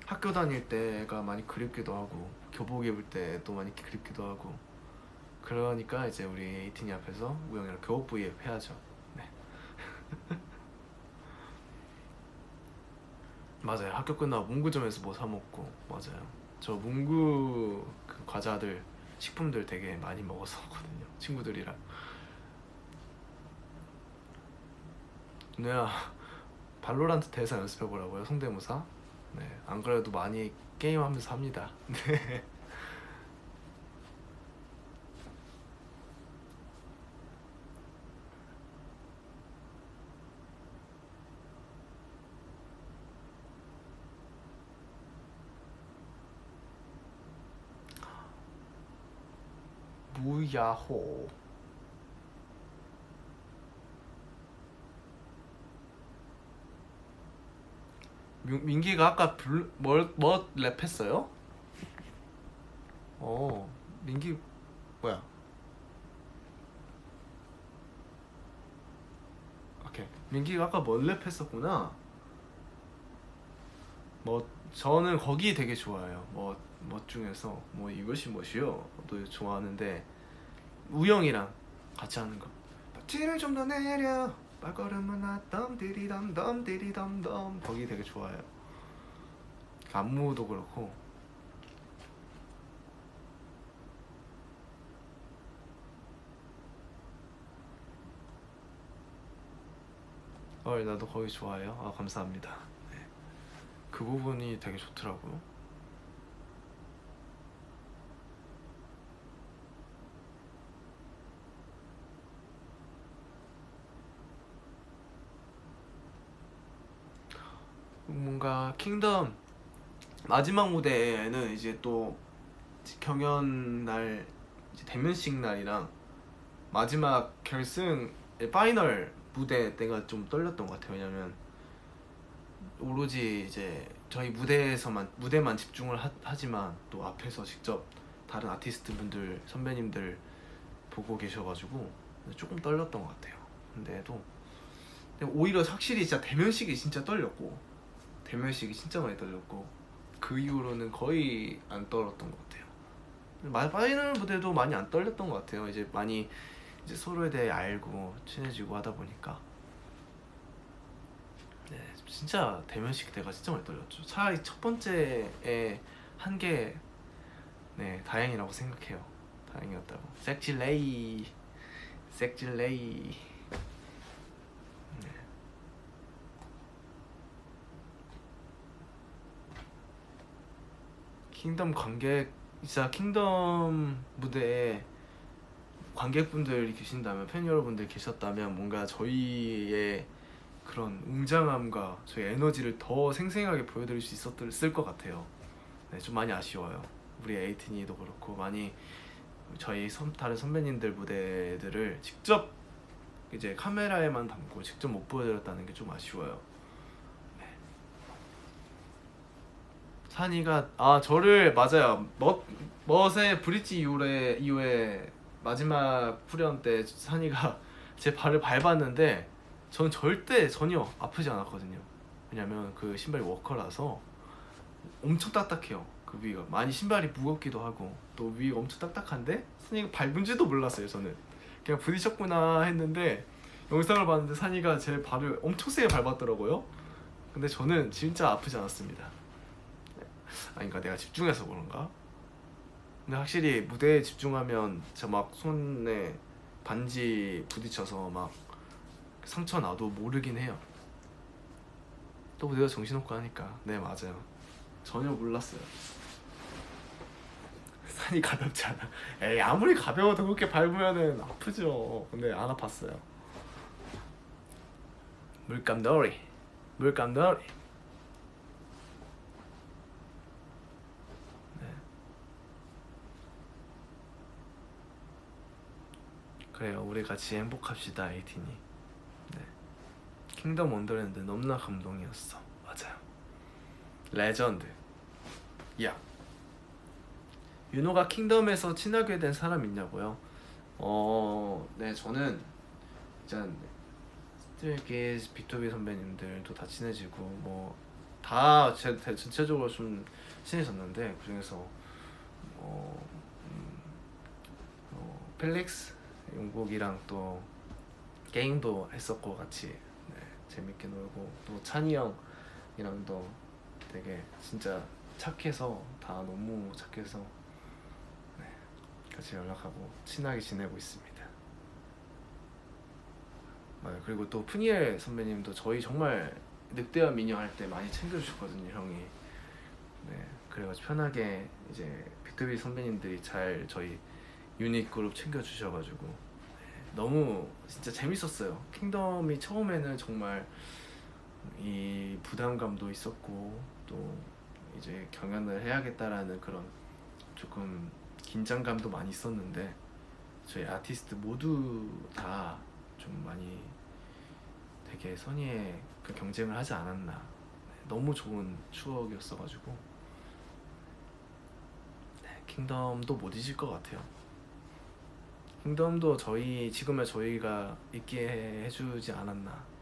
학교 다닐 때가 많이 그립기도 하고 교복 입을 때도 많이 그립기도 하고 그러니까 이제 우리 에이틴이 앞에서 우영이랑 교복 브이앱 해야죠. 네. 맞아요. 학교 끝나고 문구점에서 뭐 사 먹고 맞아요. 저 문구 그 과자들 식품들 되게 많이 먹었었거든요. 친구들이랑. 누나야 발로란트 대사 연습해보라고요. 성대모사. 네. 안 그래도 많이 게임하면서 합니다. 네. 무야호. 민기가 아까 뭐 랩했어요? 민기 뭐야? 오케이. 민기가 아까 뭐 랩했었구나. 뭐 저는 거기 되게 좋아해요. 뭐 중에서 뭐 이것이 뭐시요? 도 좋아하는데 우영이랑 같이 하는 거. 박지를 좀 더 내려. 발걸음은 나덤 디리덤덤 디리덤덤 거기 되게 좋아해요. 안무도 그렇고. 나도 거기 좋아해요. 아 감사합니다. 네. 그 부분이 되게 좋더라고요. 뭔가 킹덤 마지막 무대에는 이제 또 경연 날 이제 대면식 날이랑 마지막 결승 파이널 무대 때가 좀 떨렸던 것 같아요. 왜냐면 오로지 이제 저희 무대만 집중을 하지만 또 앞에서 직접 다른 아티스트 분들 선배님들 보고 계셔가지고 조금 떨렸던 것 같아요. 근데 오히려 확실히 진짜 대면식이 진짜 떨렸고 대면식이 진짜 많이 떨렸고 그 이후로는 거의 안 떨었던 것 같아요. 파이널 무대도 많이 안 떨렸던 것 같아요. 이제 많이 이제 서로에 대해 알고 친해지고 하다 보니까. 네, 진짜 대면식 때가 진짜 많이 떨렸죠. 차라리 첫 번째에 한 게 네, 다행이라고 생각해요. 다행이었다고. 섹질레이 네. 킹덤 진짜 킹덤 무대에 관객분들이 계신다면 팬 여러분들 계셨다면 뭔가 저희의 그런 웅장함과 저희 에너지를 더 생생하게 보여드릴 수 있었을 것 같아요. 네, 좀 많이 아쉬워요. 우리 에이티니도 그렇고 많이 저희 다른 선배님들 무대들을 직접 이제 카메라에만 담고 직접 못 보여드렸다는 게 좀 아쉬워요. 네. 산이가 저를 맞아요. 멋의 브릿지 이후에 마지막 후련 때 산이가 제 발을 밟았는데 전 전혀 아프지 않았거든요. 왜냐면 그 신발이 워커라서 엄청 딱딱해요. 그 위가 많이 신발이 무겁기도 하고 또 위가 엄청 딱딱한데 산이가 밟은지도 몰랐어요. 저는 그냥 부딪혔구나 했는데 영상을 봤는데 산이가 제 발을 엄청 세게 밟았더라고요. 근데 저는 진짜 아프지 않았습니다. 그러니까 내가 집중해서 그런가? 근데 확실히 무대에 집중하면 진짜 막 손에 반지 부딪혀서 막 상처 나도 모르긴 해요. 또 무대가 정신없고 하니까. 네 맞아요. 전혀 몰랐어요. 산이 가볍지 않아. 에이 아무리 가벼워도 그렇게 밟으면은 아프죠. 근데 안 아팠어요. 물감놀이 물감놀이. 네. 그래요. 우리 같이 행복합시다 에이틴이. 네. 킹덤 원더랜드 너무나 감동이었어. 맞아요. 레전드. 야, 윤호가 킹덤에서 친하게 된 사람 있냐고요? 네, 저는 일단 스트레이키즈, BTOB 선배님들도 다 친해지고 뭐 다 전체적으로 좀 친해졌는데, 그중에서 펠릭스 용국이랑 또 게임도 했었고 같이. 네, 재밌게 놀고, 또 찬이 형이랑도 되게 진짜 착해서, 다 너무 착해서 네, 같이 연락하고 친하게 지내고 있습니다. 그리고 또 푸니엘 선배님도 저희 정말 늑대와 미녀 할 때 많이 챙겨주셨거든요, 형이. 네, 그래가지고 편하게 이제 비투비 선배님들이 잘 저희 유닛 그룹 챙겨주셔가지고 너무 진짜 재밌었어요. 킹덤이 처음에는 정말 이 부담감도 있었고, 또 이제 경연을 해야겠다라는 그런 조금 긴장감도 많이 있었는데, 저희 아티스트 모두 다 좀 많이 되게 선의의 그 경쟁을 하지 않았나. 너무 좋은 추억이었어가지고 네, 킹덤도 못 잊을 것 같아요. 킹덤도 지금의 저희가 있게 해주지 않았나.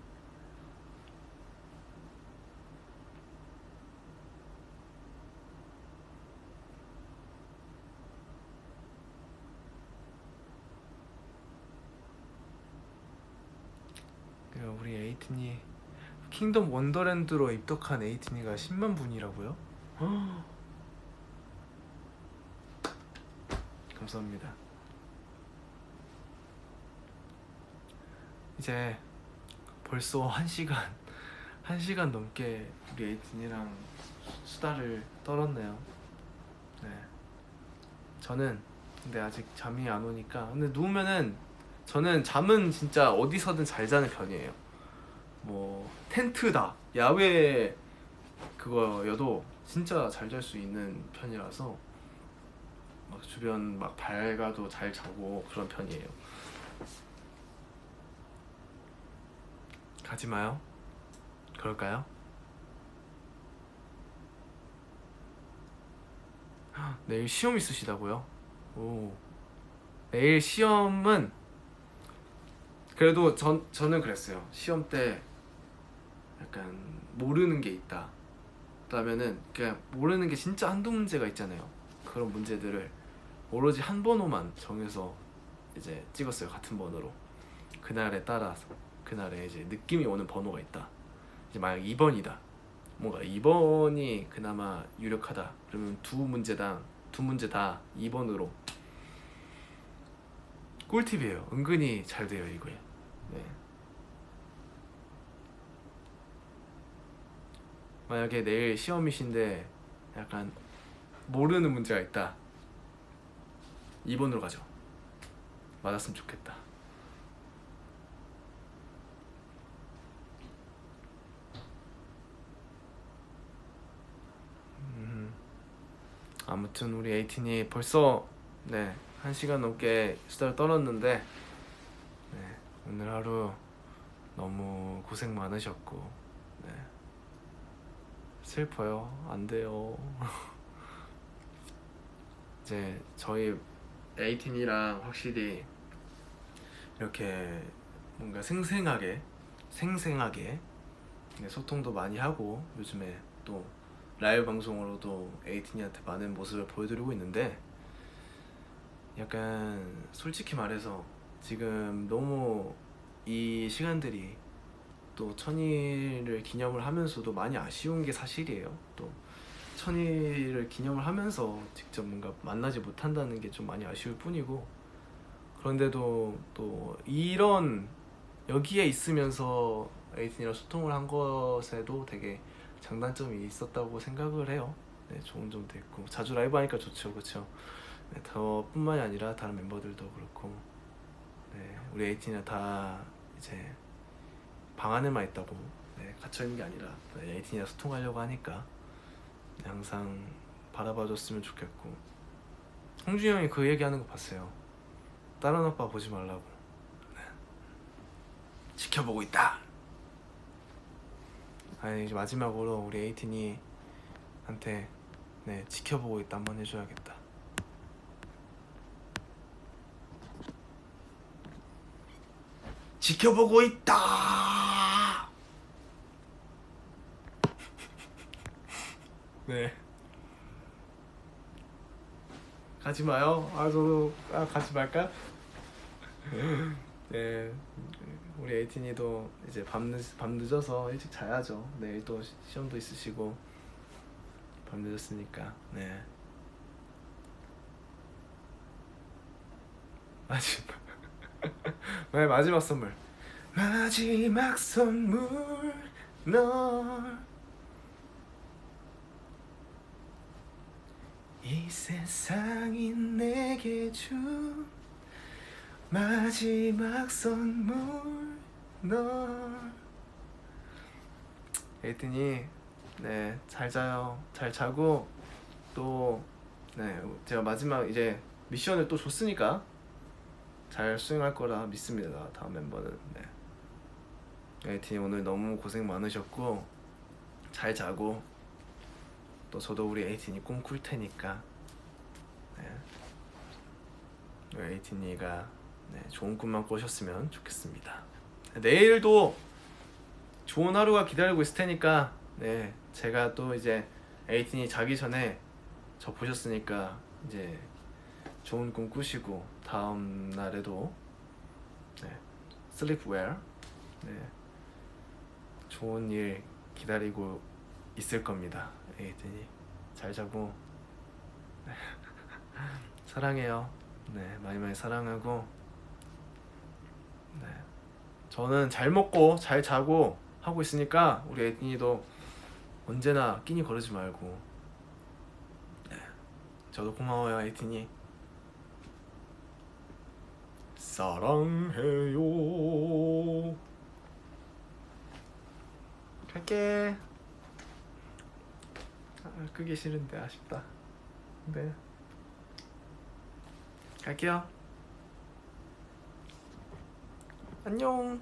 우리 에이틴이 킹덤 원더랜드로 입덕한 에이틴이가 10만 분이라고요? 감사합니다. 이제 벌써 1시간 넘게 우리 에이틴이랑 수다를 떨었네요. 네. 저는 근데 아직 잠이 안 오니까, 근데 누우면은 저는 잠은 진짜 어디서든 잘 자는 편이에요. 뭐 텐트다, 야외 그거여도 진짜 잘 잘 수 있는 편이라서 막 주변 막 밝아도 잘 자고 그런 편이에요. 가지 마요. 그럴까요? 내일 시험 있으시다고요? 오. 내일 시험은 그래도 저는 그랬어요. 시험 때 약간 모르는 게 있다, 그러면은 그냥 모르는 게 진짜 한두 문제가 있잖아요. 그런 문제들을 오로지 한 번호만 정해서 이제 찍었어요. 같은 번호로. 그날에 따라서 그날에 이제 느낌이 오는 번호가 있다. 이제 만약 2번이다, 뭔가 2번이 그나마 유력하다, 그러면 두 문제 다 2번으로. 꿀팁이에요. 은근히 잘 돼요 이거에. 네. 만약에 내일 시험이신데 약간 모르는 문제가 있다, 2번으로 가죠. 맞았으면 좋겠다. 아무튼 우리 에이틴이 벌써 1시간 넘게 수다를 떨었는데, 네, 오늘 하루 너무 고생 많으셨고, 네, 슬퍼요. 안 돼요. 이제 저희 에이틴이랑 확실히 이렇게 뭔가 생생하게 소통도 많이 하고, 요즘에 또 라이브 방송으로도 에이틴이한테 많은 모습을 보여드리고 있는데, 약간 솔직히 말해서 지금 너무 이 시간들이 또 천일을 기념을 하면서도 많이 아쉬운 게 사실이에요. 또 천일을 기념을 하면서 직접 뭔가 만나지 못한다는 게 좀 많이 아쉬울 뿐이고, 그런데도 또 이런 여기에 있으면서 에이틴이랑 소통을 한 것에도 되게 장단점이 있었다고 생각을 해요. 네, 좋은 점도 있고, 자주 라이브 하니까 좋죠, 그렇죠? 네, 저뿐만이 아니라 다른 멤버들도 그렇고, 네, 우리 에이틴이랑 다 이제 방 안에만 있다고 네, 갇혀 있는 게 아니라 네, 에이틴이랑 소통하려고 하니까 네, 항상 바라봐줬으면 좋겠고. 홍준이 형이 그 얘기하는 거 봤어요. 다른 오빠 보지 말라고. 네. 지켜보고 있다. 아니 이제 마지막으로 우리 에이틴이 한테 네 지켜보고 있다 한번 해줘야겠다. 지켜보고 있다. 네. 가지 마요. 저도 가지 말까? 네. 우리 에이틴이도 이제 밤 늦어서 일찍 자야죠. 내일 또 시험도 있으시고 밤 늦었으니까. 네. 마지막. 네, 마지막 선물. 마지막 선물 널. 이 세상이 내게 준 마지막 선물 널. 에이튼이 네 잘 자요. 잘 자고 또 네 제가 마지막 이제 미션을 또 줬으니까 잘 수행할 거라 믿습니다. 다음 멤버는. 네. 에이튼이 오늘 너무 고생 많으셨고 잘 자고 또 저도 우리 에이튼이 꿈꿀 테니까 네. 에이튼이가 네, 좋은 꿈만 꾸셨으면 좋겠습니다. 내일도 좋은 하루가 기다리고 있을 테니까 네 제가 또 이제 에이튼이 자기 전에 저 보셨으니까 이제 좋은 꿈 꾸시고 다음 날에도 네, sleep well. 네, 좋은 일 기다리고 있을 겁니다. 에이튼이 잘 자고 사랑해요. 네 많이 많이 사랑하고 네 저는 잘 먹고 잘 자고 하고 있으니까 우리 에이튼이도 언제나 끼니 거르지 말고 네 저도 고마워요 에이튼이. 사랑해요. 갈게. 끄기 싫은데 아쉽다. 네 갈게요. 안녕.